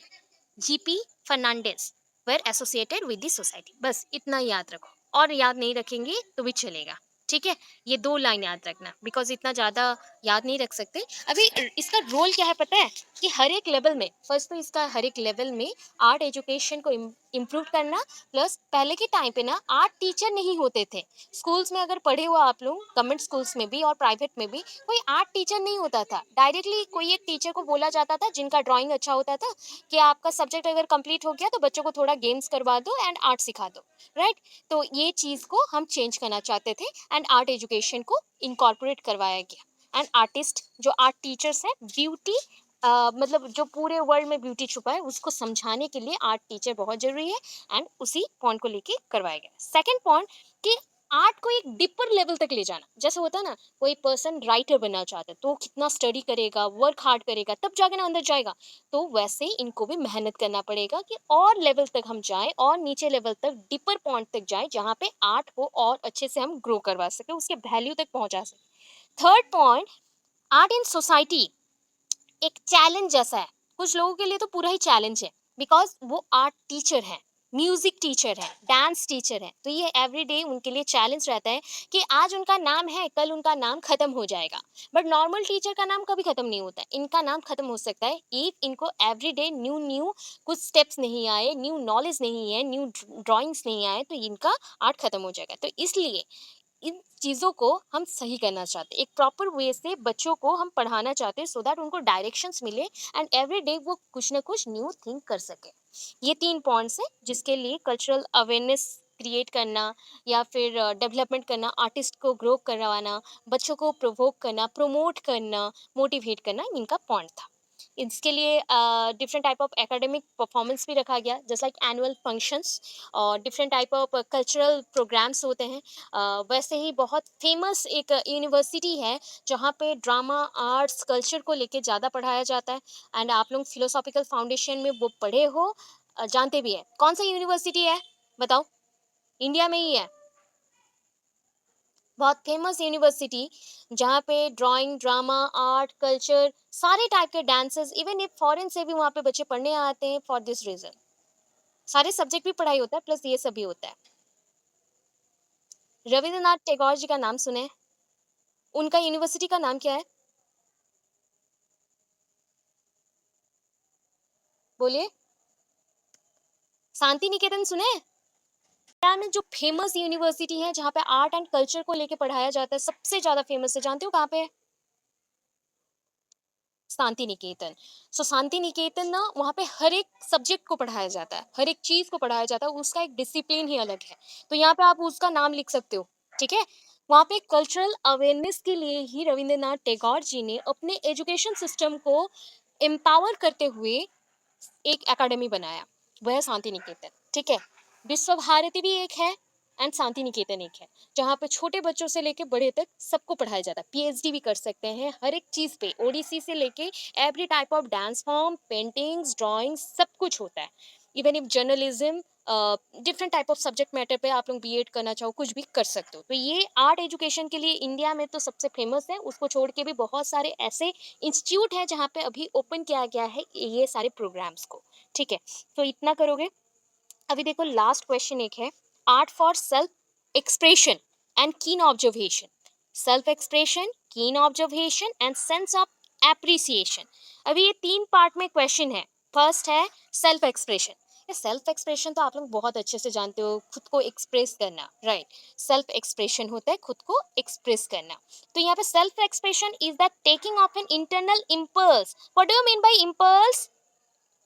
GP Fernandes were associated with the society. बस इतना याद रखो, और याद नहीं रखेंगे तो भी चलेगा। ठीक है, ये 2 लाइन याद रखना, बिकॉज इतना ज़्यादा याद नहीं रख सकते। अभी इसका रोल क्या है पता है? कि हर एक लेवल में, फर्स्ट तो इसका हर एक लेवल में आर्ट एजुकेशन को इम्प्रूव करना, प्लस पहले के टाइम पे ना आर्ट टीचर नहीं होते थे। स्कूल्स में अगर पढ़े हुआ आप लोग, गवर्नमेंट स्कूल्स में भी और प्राइवेट में भी, कोई आर्ट टीचर नहीं होता था। डायरेक्टली कोई एक टीचर को बोला जाता था जिनका ड्राइंग अच्छा होता था कि आपका सब्जेक्ट अगर कंप्लीट हो गया तो बच्चों को थोड़ा गेम्स करवा दो एंड आर्ट सिखा दो, राइट? तो ये चीज़ को हम चेंज करना चाहते थे एंड आर्ट एजुकेशन को इनकॉर्पोरेट करवाया गया। एंड आर्टिस्ट जो आर्ट टीचर्स हैं, ब्यूटी मतलब जो पूरे वर्ल्ड में ब्यूटी छुपा है उसको समझाने के लिए आर्ट टीचर बहुत जरूरी है, एंड उसी पॉइंट को लेके करवाया गया। सेकंड पॉइंट कि आर्ट को एक डिपर लेवल तक ले जाना। जैसे होता है ना, कोई पर्सन राइटर बनना चाहता है तो कितना स्टडी करेगा, वर्क हार्ड करेगा, तब जाके ना अंदर जाएगा। तो वैसे ही इनको भी मेहनत करना पड़ेगा कि और लेवल तक हम जाएं, और नीचे लेवल तक, डिपर पॉइंट तक जाएं, जहाँ पे आर्ट को और अच्छे से हम ग्रो करवा सके, उसके वैल्यू तक पहुंचा सके। Third point, art in society एक चैलेंज जैसा है। कुछ लोगों के लिए तो पूरा ही चैलेंज है, बिकॉज वो आर्ट टीचर है, म्यूजिक टीचर है, डांस टीचर है, तो ये एवरीडे उनके लिए चैलेंज रहता है कि आज उनका नाम है, कल उनका नाम खत्म हो जाएगा। बट नॉर्मल टीचर का नाम कभी खत्म नहीं होता, इनका नाम खत्म हो सकता है इफ इनको एवरीडे न्यू न्यू कुछ स्टेप्स नहीं आए, न्यू नॉलेज नहीं है, न्यू ड्राइंग्स नहीं आए, तो इनका आर्ट खत्म हो जाएगा। तो इसलिए इन चीज़ों को हम सही करना चाहते हैं, एक प्रॉपर वे से बच्चों को हम पढ़ाना चाहते हैं, सो दैट उनको डायरेक्शंस मिले एंड एवरी डे वो कुछ ना कुछ न्यू थिंक कर सके। ये 3 पॉइंट्स हैं जिसके लिए कल्चरल अवेयरनेस क्रिएट करना, या फिर डेवलपमेंट करना, आर्टिस्ट को ग्रो करवाना, बच्चों को प्रोवोक करना, प्रमोट करना, मोटिवेट करना, इनका पॉइंट था। इसके लिए different type of academic performance भी रखा गया, जैसे लाइक एनुअल फंक्शंस और different type of cultural programmes होते हैं। वैसे ही बहुत फेमस एक यूनिवर्सिटी है जहाँ पे ड्रामा, आर्ट्स, कल्चर को लेके ज़्यादा पढ़ाया जाता है, एंड आप लोग फिलोसॉफिकल फाउंडेशन में वो पढ़े हो, जानते भी है। कौन सा यूनिवर्सिटी है बताओ? इंडिया में ही है, बहुत फेमस यूनिवर्सिटी, जहाँ पे ड्राइंग, ड्रामा, आर्ट, कल्चर, सारे टाइप के डांसेस, इवन एक फॉरेन से भी वहाँ पे बच्चे पढ़ने आते हैं फॉर दिस रीजन। सारे सब्जेक्ट भी पढ़ाई होता है, प्लस ये सब भी होता है। रविंद्रनाथ टैगोर जी का नाम सुने? उनका यूनिवर्सिटी का नाम क्या है? बोलिए। शांति निकेतन सुने? इंडिया में जो फेमस यूनिवर्सिटी है जहाँ पे आर्ट एंड कल्चर को लेके पढ़ाया जाता है, सबसे ज्यादा फेमस है, जानते हो कहाँ पे है? शांति निकेतन। सो शांति निकेतन ना, वहाँ पे हर एक सब्जेक्ट को पढ़ाया जाता है, हर एक चीज को पढ़ाया जाता है, उसका एक डिसिप्लिन ही अलग है। तो यहाँ पे आप उसका नाम लिख सकते हो। ठीक है, वहाँ पे कल्चरल अवेयरनेस के लिए ही रविंद्रनाथ टैगोर जी ने अपने एजुकेशन सिस्टम को एम्पावर करते हुए एक एकेडमी बनाया, वह है शांति निकेतन। ठीक है, विश्व भारती भी एक है एंड शांति निकेतन एक है, जहाँ पे छोटे बच्चों से लेके बड़े तक सबको पढ़ाया जाता है। पीएचडी भी कर सकते हैं हर एक चीज पे, ओडीसी से लेके every type of dance form, paintings, drawings, सब कुछ होता है। Even if journalism, different type of subject matter पे आप लोग बीएड करना चाहो, कुछ भी कर सकते हो। तो ये आर्ट एजुकेशन के लिए इंडिया में तो सबसे फेमस है। उसको छोड़ के भी बहुत सारे ऐसे इंस्टीट्यूट है जहाँ पे अभी ओपन किया गया है ये सारे प्रोग्राम्स को। ठीक है, तो इतना करोगे। अभी देखो लास्ट क्वेश्चन एक है, art for self expression and कीन ऑब्जर्वेशन। सेल्फ एक्सप्रेशन, कीन observation and sense of appreciation. अभी ये तीन पार्ट में क्वेश्चन है। फर्स्ट है सेल्फ एक्सप्रेशन। ये सेल्फ एक्सप्रेशन तो आप लोग बहुत अच्छे से जानते हो, खुद को एक्सप्रेस करना, राइट। सेल्फ एक्सप्रेशन होता है खुद को एक्सप्रेस करना। तो यहाँ पे self expression is the taking of an internal impulse. What do you mean bye impulse?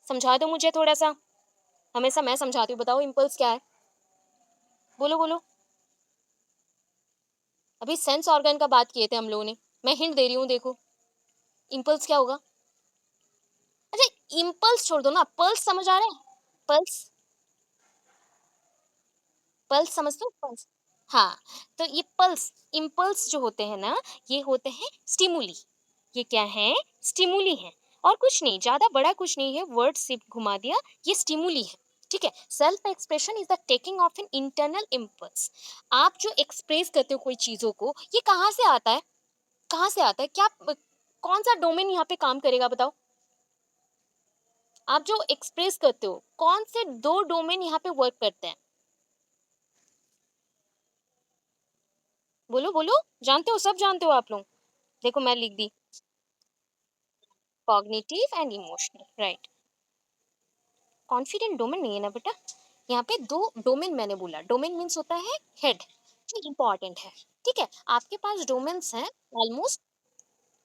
समझा दो मुझे थोड़ा सा, हमेशा मैं समझाती हूँ, बताओ इम्पल्स क्या है? बोलो बोलो। अभी सेंस ऑर्गन का बात किए थे हम लोगों ने, मैं हिंट दे रही हूँ, देखो इम्पल्स क्या होगा। अच्छा, इम्पल्स छोड़ दो ना, पल्स समझ आ रहा है? पल्स, पल्स समझते हो, पल्स? हाँ, तो ये पल्स, इम्पल्स जो होते हैं ना, ये होते हैं स्टिमुली। ये क्या है? स्टिमुली है, और कुछ नहीं, ज्यादा बड़ा कुछ नहीं है, वर्ड सिर्फ घुमा दिया, ये स्टिमुली है। ठीक है, self expression is the taking of an internal impulse. आप जो एक्सप्रेस करते हो कोई चीजों को, ये कहाँ से आता है? कहाँ से आता है क्या? कौन सा डोमेन यहाँ पे काम करेगा बताओ? आप जो एक्सप्रेस करते हो, कौन से दो डोमेन यहाँ पे वर्क करते हैं? बोलो बोलो, जानते हो, सब जानते हो आप लोग। देखो मैं लिख दी, cognitive and emotional, right. Confident domain नहीं है ना बेटा, यहाँ पे दो डोमेन मैंने बोला, डोमेन मीन्स होता है हेड, जो इंपॉर्टेंट है। ठीक है, आपके पास डोमेन्स हैं ऑलमोस्ट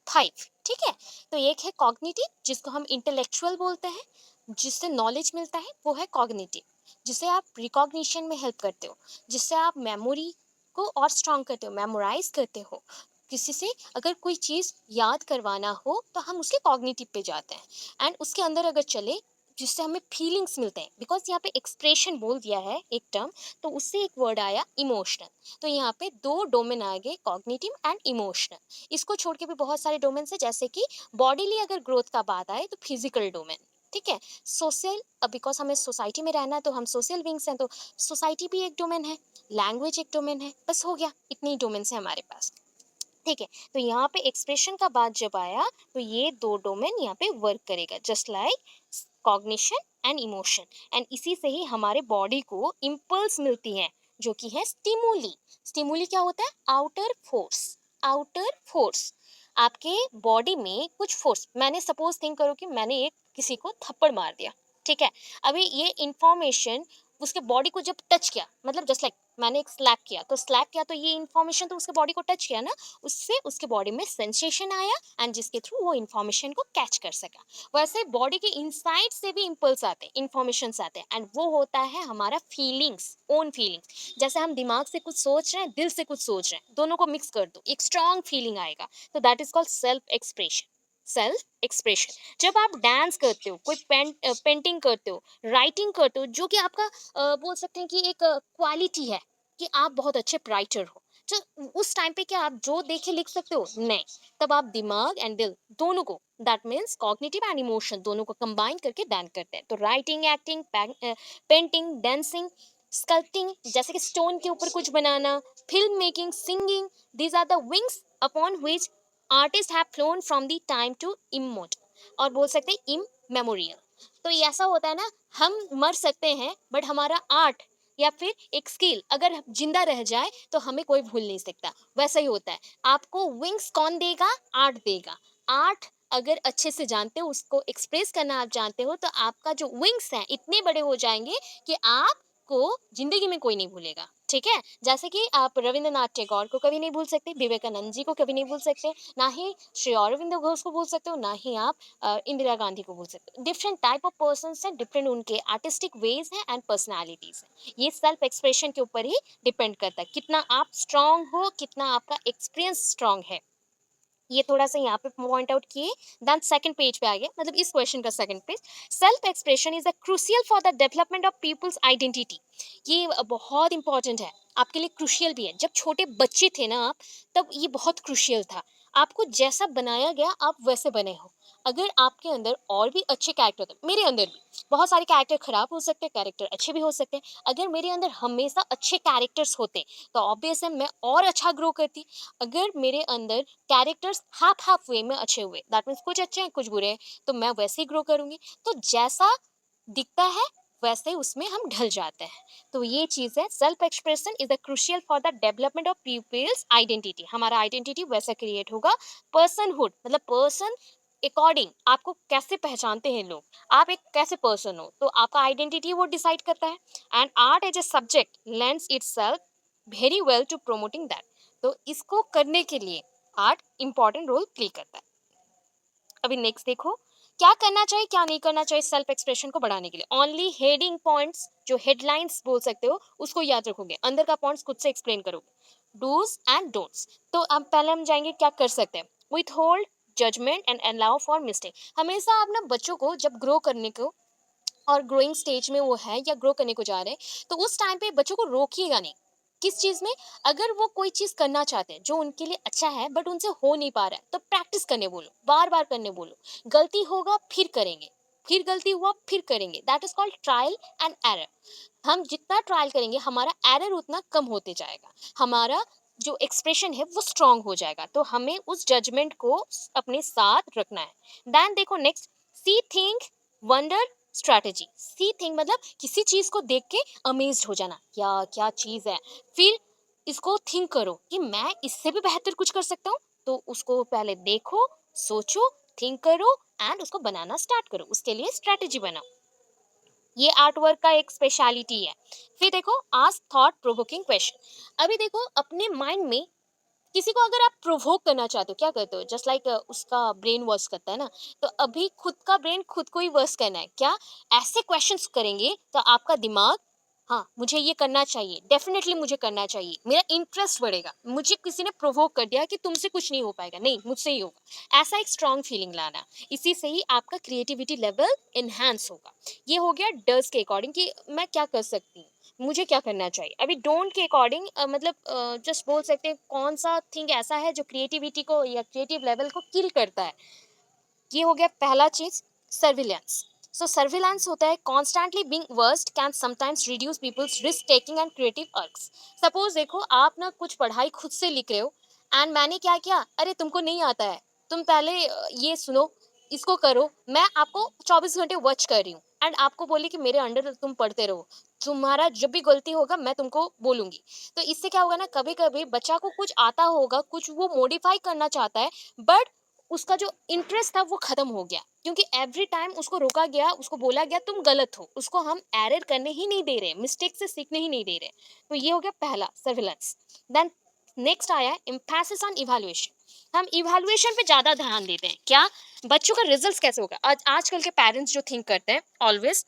5। ठीक है, तो एक है कॉग्निटिव, जिसको हम इंटेलेक्चुअल बोलते हैं, जिससे नॉलेज मिलता है, वो है कॉग्निटिव। जिसे आप रिकॉग्निशन में हेल्प करते हो, जिससे आप मेमोरी को और स्ट्रांग करते हो, मेमोराइज करते हो। किसी से अगर कोई चीज़ याद करवाना हो तो हम उसके कॉग्निटिव पे जाते हैं, एंड उसके अंदर अगर चले, जिससे हमें फीलिंग्स मिलते हैं, बिकॉज यहाँ पे एक्सप्रेशन बोल दिया है एक टर्म, तो उससे एक वर्ड आया इमोशनल। तो यहाँ पे दो डोमेन आ गए, कॉग्निटिव एंड इमोशनल। इसको छोड़ के भी बहुत सारे डोमेन है, जैसे कि बॉडीली अगर ग्रोथ का बात आए तो फिजिकल डोमेन। ठीक है, सोशल, बिकॉज हमें सोसाइटी में रहना है तो हम सोशल बींग्स हैं, तो सोसाइटी भी एक डोमेन है, लैंग्वेज एक डोमेन है, बस हो गया, इतनी डोमेन है हमारे पास। ठीक है, तो यहाँ पे एक्सप्रेशन का बात जब आया, तो ये दो डोमेन यहाँ पे वर्क करेगा, just like cognition and emotion. And इसी से ही हमारे बॉडी को इम्पल्स मिलती है, जो कि है स्टिमुली। स्टिमुली क्या होता है? Outer force. आउटर फोर्स, आपके बॉडी में कुछ फोर्स, मैंने सपोज थिंक करो कि मैंने एक किसी को थप्पड़ मार दिया। ठीक है, अभी ये इंफॉर्मेशन उसके बॉडी को जब टच किया, मतलब जस्ट लाइक मैंने एक स्लैप किया, तो स्लैप किया तो ये इन्फॉर्मेशन तो उसके बॉडी को टच किया ना, उससे उसके बॉडी में सेंसेशन आया, एंड जिसके थ्रू वो इन्फॉर्मेशन को कैच कर सका। वैसे बॉडी के इनसाइड से भी इम्पल्स आते हैं, इन्फॉर्मेशन आते हैं, एंड वो होता है हमारा फीलिंग्स, ओन फीलिंग्स। जैसे हम दिमाग से कुछ सोच रहे हैं, दिल से कुछ सोच रहे हैं, दोनों को मिक्स कर दो, एक स्ट्रॉन्ग फीलिंग आएगा। तो that is called self expression. Self expression, जब आप डांस करते हो, कोई पेंटिंग करते हो, राइटिंग करते हो, जो कि आपका बोल सकते हैं कि एक क्वालिटी है कि आप बहुत अच्छे राइटर हो, तो उस टाइम पे क्या आप जो देखे लिख सकते हो? नहीं। तब आप दिमाग एंड दिल दोनों को, that means cognitive and emotion, दोनों को कंबाइन करके डांस करते हैं। तो writing, acting, painting, dancing, sculpting, जैसे कि स्टोन के ऊपर कुछ बनाना, film making, singing, these are the wings upon which artist have flown from the time to emote, और बोल सकते हैं इम मेमोरियल। तो ये ऐसा होता है ना, हम मर सकते हैं बट हमारा आर्ट या फिर एक स्किल अगर जिंदा रह जाए तो हमें कोई भूल नहीं सकता। वैसा ही होता है, आपको विंग्स कौन देगा? आर्ट देगा। आर्ट अगर अच्छे से जानते हो, उसको एक्सप्रेस करना आप जानते हो, तो आपका जो विंग्स हैं इतने बड़े हो जाएंगे कि आप आपको जिंदगी में कोई नहीं भूलेगा, ठीक है? जैसे कि आप रविंद्रनाथ टैगोर को कभी नहीं भूल सकते, विवेकानंद जी को कभी नहीं भूल सकते, ना ही श्री अरविंदो घोष को भूल सकते हो, ना ही आप इंदिरा गांधी को भूल सकते हो। डिफरेंट टाइप ऑफ पर्सन हैं, डिफरेंट उनके आर्टिस्टिक वेज हैं एंड पर्सनैलिटीज हैं। ये सेल्फ एक्सप्रेशन के ऊपर ही डिपेंड करता है, कितना आप स्ट्रांग हो, कितना आपका एक्सपीरियंस स्ट्रांग है। ये थोड़ा-सा यहाँ पे पॉइंट आउट किए, देन सेकंड पेज पे आ गए, मतलब इस क्वेश्चन का second page. Self expression is a crucial for the development of people's identity. ये बहुत इंपॉर्टेंट है, आपके लिए क्रूशियल भी है। जब छोटे बच्चे थे ना आप, तब ये बहुत क्रूशियल था। आपको जैसा बनाया गया, आप वैसे बने हो। अगर आपके अंदर और भी अच्छे कैरेक्टर होते, मेरे अंदर भी बहुत सारे कैरेक्टर खराब हो सकते हैं, कैरेक्टर अच्छे भी हो सकते हैं। अगर मेरे अंदर हमेशा अच्छे कैरेक्टर्स होते, तो ऑब्वियस है मैं और अच्छा ग्रो करती। अगर मेरे अंदर कैरेक्टर्स हाफ हाफ वे में अच्छे हुए, दैट मीन्स कुछ अच्छे हैं कुछ बुरे हैं, तो मैं वैसे ही ग्रो करूंगी। तो जैसा दिखता है वैसे उसमें हम ढल जाते हैं। तो ये चीज है, self expression is a crucial for the development of people's identity. हमारा आइडेंटिटी वैसा क्रिएट होगा। पर्सनहुड मतलब पर्सन अकॉर्डिंग आपको कैसे पहचानते हैं लोग, आप एक कैसे पर्सन हो, तो आपका आइडेंटिटी वो डिसाइड करता है। And art as a subject lends itself very well to promoting that. तो इसको करने के लिए आर्ट इंपॉर्टेंट रोल प्ले करता है। अभी नेक्स्ट देखो, क्या करना चाहिए क्या नहीं करना चाहिए सेल्फ एक्सप्रेशन को बढ़ाने के लिए। ओनली हेडिंग पॉइंट्स, जो हेडलाइंस बोल सकते हो, उसको याद रखोगे, अंदर का पॉइंट्स खुद से एक्सप्लेन करोगे। Dos and don'ts. तो अब पहले हम जाएंगे क्या कर सकते हैं। Withhold judgement and allow for mistake. हमेशा आप ना बच्चों को जब ग्रो करने को और ग्रोइंग स्टेज में वो है या ग्रो करने को जा रहे हैं, तो उस टाइम पे बच्चों को रोकिएगा नहीं। किस चीज में, अगर वो कोई चीज करना चाहते हैं जो उनके लिए अच्छा है बट उनसे हो नहीं पा रहा है, तो प्रैक्टिस करने बोलो, बार बार करने बोलो। गलती होगा फिर करेंगे, फिर गलती हुआ फिर करेंगे, that is called trial and error. हम जितना ट्रायल करेंगे हमारा एरर उतना कम होते जाएगा, हमारा जो एक्सप्रेशन है वो स्ट्रांग हो जाएगा। तो हमें उस जजमेंट को अपने साथ रखना है। देन देखो नेक्स्ट, सी थिंक वंडर स्ट्रैटेजी। सी थिंक मतलब किसी चीज को देख के अमेज्ड हो जाना, क्या क्या चीज है, फिर इसको थिंक करो कि मैं इससे भी बेहतर कुछ कर सकता हूँ। तो उसको पहले देखो, सोचो, थिंक करो एंड उसको बनाना स्टार्ट करो, उसके लिए स्ट्रैटेजी बनाओ। ये आर्ट वर्क का एक स्पेशलिटी है। फिर देखो, आस्क थॉट प्रोवोकिंग क्वेश्चन। अभी देखो अपने माइंड में किसी को अगर आप प्रोवोक करना चाहते हो, क्या करते हो, जस्ट लाइक उसका ब्रेन वॉश करता है ना, तो अभी खुद का ब्रेन खुद को ही वॉश करना है। क्या, ऐसे क्वेश्चंस करेंगे तो आपका दिमाग, हाँ मुझे ये करना चाहिए, डेफिनेटली मुझे करना चाहिए, मेरा इंटरेस्ट बढ़ेगा। मुझे किसी ने प्रोवोक कर दिया कि तुमसे कुछ नहीं हो पाएगा, नहीं मुझसे ही होगा, ऐसा एक स्ट्रांग फीलिंग लाना। इसी से ही आपका क्रिएटिविटी लेवल इनहेंस होगा। ये हो गया डज के अकॉर्डिंग कि मैं क्या कर सकती हूँ, मुझे क्या करना चाहिए। अभी डोंट के अकॉर्डिंग मतलब जस्ट बोल सकते हैं कौन सा थिंग ऐसा है जो क्रिएटिविटी को या क्रिएटिव लेवल को किल करता है। ये हो गया पहला चीज, सर्विलेंस। सो सर्विलेंस होता है constantly being worst can sometimes reduce people's risk taking and creative works. Suppose देखो आप ना कुछ पढ़ाई खुद से लिख रहे हो, एंड मैंने क्या किया, अरे तुमको नहीं आता है, तुम पहले ये सुनो, इसको करो, मैं आपको 24 घंटे वॉच कर रही हूँ एंड आपको बोली कि मेरे अंडर तुम पढ़ते रहो, तुम्हारा जब भी गलती होगा मैं तुमको बोलूंगी। तो इससे क्या होगा ना, कभी कभी बच्चा को कुछ आता होगा, कुछ वो मॉडिफाई करना चाहता है, बट उसका जो इंटरेस्ट था वो खत्म हो गया, क्योंकि एवरी टाइम उसको रोका गया, उसको बोला गया तुम गलत हो, उसको हम एरर करने ही नहीं दे रहे, मिस्टेक से सीखने ही नहीं दे रहे। तो ये हो गया पहला, सर्विलेंस। देन नेक्स्ट आया एम्फेसिस ऑन इवैल्यूएशन। हम इवैल्यूएशन पे ज्यादा ध्यान देते हैं, क्या, बच्चों का रिजल्ट कैसे होगा। आज आजकल के पेरेंट्स जो थिंक करते हैं ऑलवेज,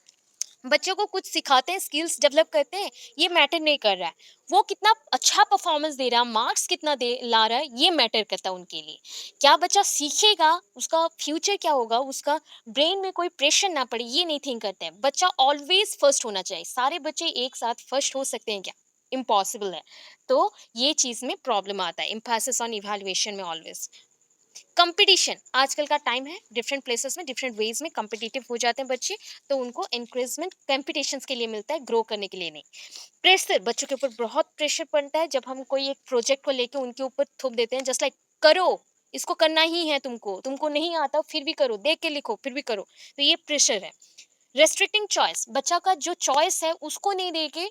बच्चों को कुछ सिखाते हैं, स्किल्स डेवलप करते हैं, ये मैटर नहीं कर रहा है, वो कितना अच्छा परफॉर्मेंस दे रहा है, मार्क्स कितना दे ला रहा है, ये मैटर करता है उनके लिए। क्या बच्चा सीखेगा, उसका फ्यूचर क्या होगा, उसका ब्रेन में कोई प्रेशर ना पड़े, ये नहीं थिंक करते हैं। बच्चा ऑलवेज फर्स्ट होना चाहिए, सारे बच्चे एक साथ फर्स्ट हो सकते हैं क्या, इम्पॉसिबल है। तो ये चीज में प्रॉब्लम आता है, एम्फेसिस ऑन इवैल्यूएशन में ऑलवेज। कंपटीशन आजकल का टाइम है, डिफरेंट प्लेसेस में डिफरेंट वेज में कम्पिटिटिव हो जाते हैं बच्चे, तो उनको एनकरेजमेंट कंपटीशंस के लिए मिलता है, ग्रो करने के लिए नहीं। प्रेशर, बच्चों के ऊपर बहुत प्रेशर पड़ता है जब हम कोई एक प्रोजेक्ट को लेके उनके ऊपर थोप देते हैं, जस्ट लाइक करो, इसको करना ही है, तुमको तुमको नहीं आता फिर भी करो, देख के लिखो फिर भी करो, तो ये प्रेशर है। रेस्ट्रिक्टिंग चॉइस, बच्चा का जो चॉइस है उसको नहीं देके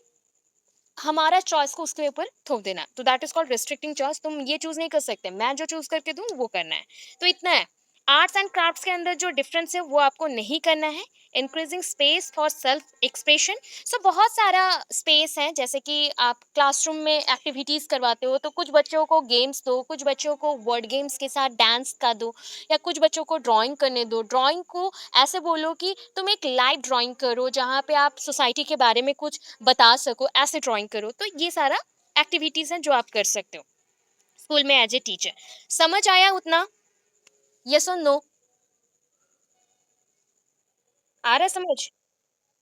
हमारा चॉइस को उसके ऊपर थोप देना, तो that is called restricting choice. तुम ये चूज नहीं कर सकते, मैं जो चूज करके दूं वो करना है। तो इतना है। आर्ट्स एंड क्राफ्ट्स के अंदर जो डिफरेंस है वो आपको नहीं करना है। Increasing space for self expression. So बहुत सारा स्पेस है, जैसे कि आप क्लासरूम में एक्टिविटीज करवाते हो तो कुछ बच्चों को गेम्स दो, कुछ बच्चों को वर्ड गेम्स के साथ डांस का दो, या कुछ बच्चों को ड्राइंग करने दो। ड्राइंग को ऐसे बोलो कि तुम एक लाइव ड्राइंग करो जहाँ पे आप सोसाइटी के बारे में कुछ बता सको, ऐसे ड्राइंग करो। तो ये सारा एक्टिविटीज हैं जो आप कर सकते हो स्कूल में एज ए टीचर। समझ आया उतना? यस और नो? आ रहा है समझ?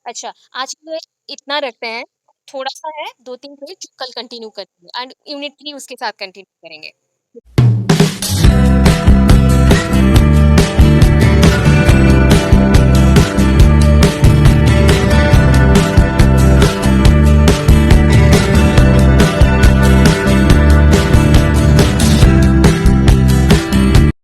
अच्छा, आज के लिए इतना रखते हैं। थोड़ा-सा है 2-3 पेज जो कल कंटिन्यू करेंगे एंड यूनिट 3 उसके साथ कंटिन्यू करेंगे।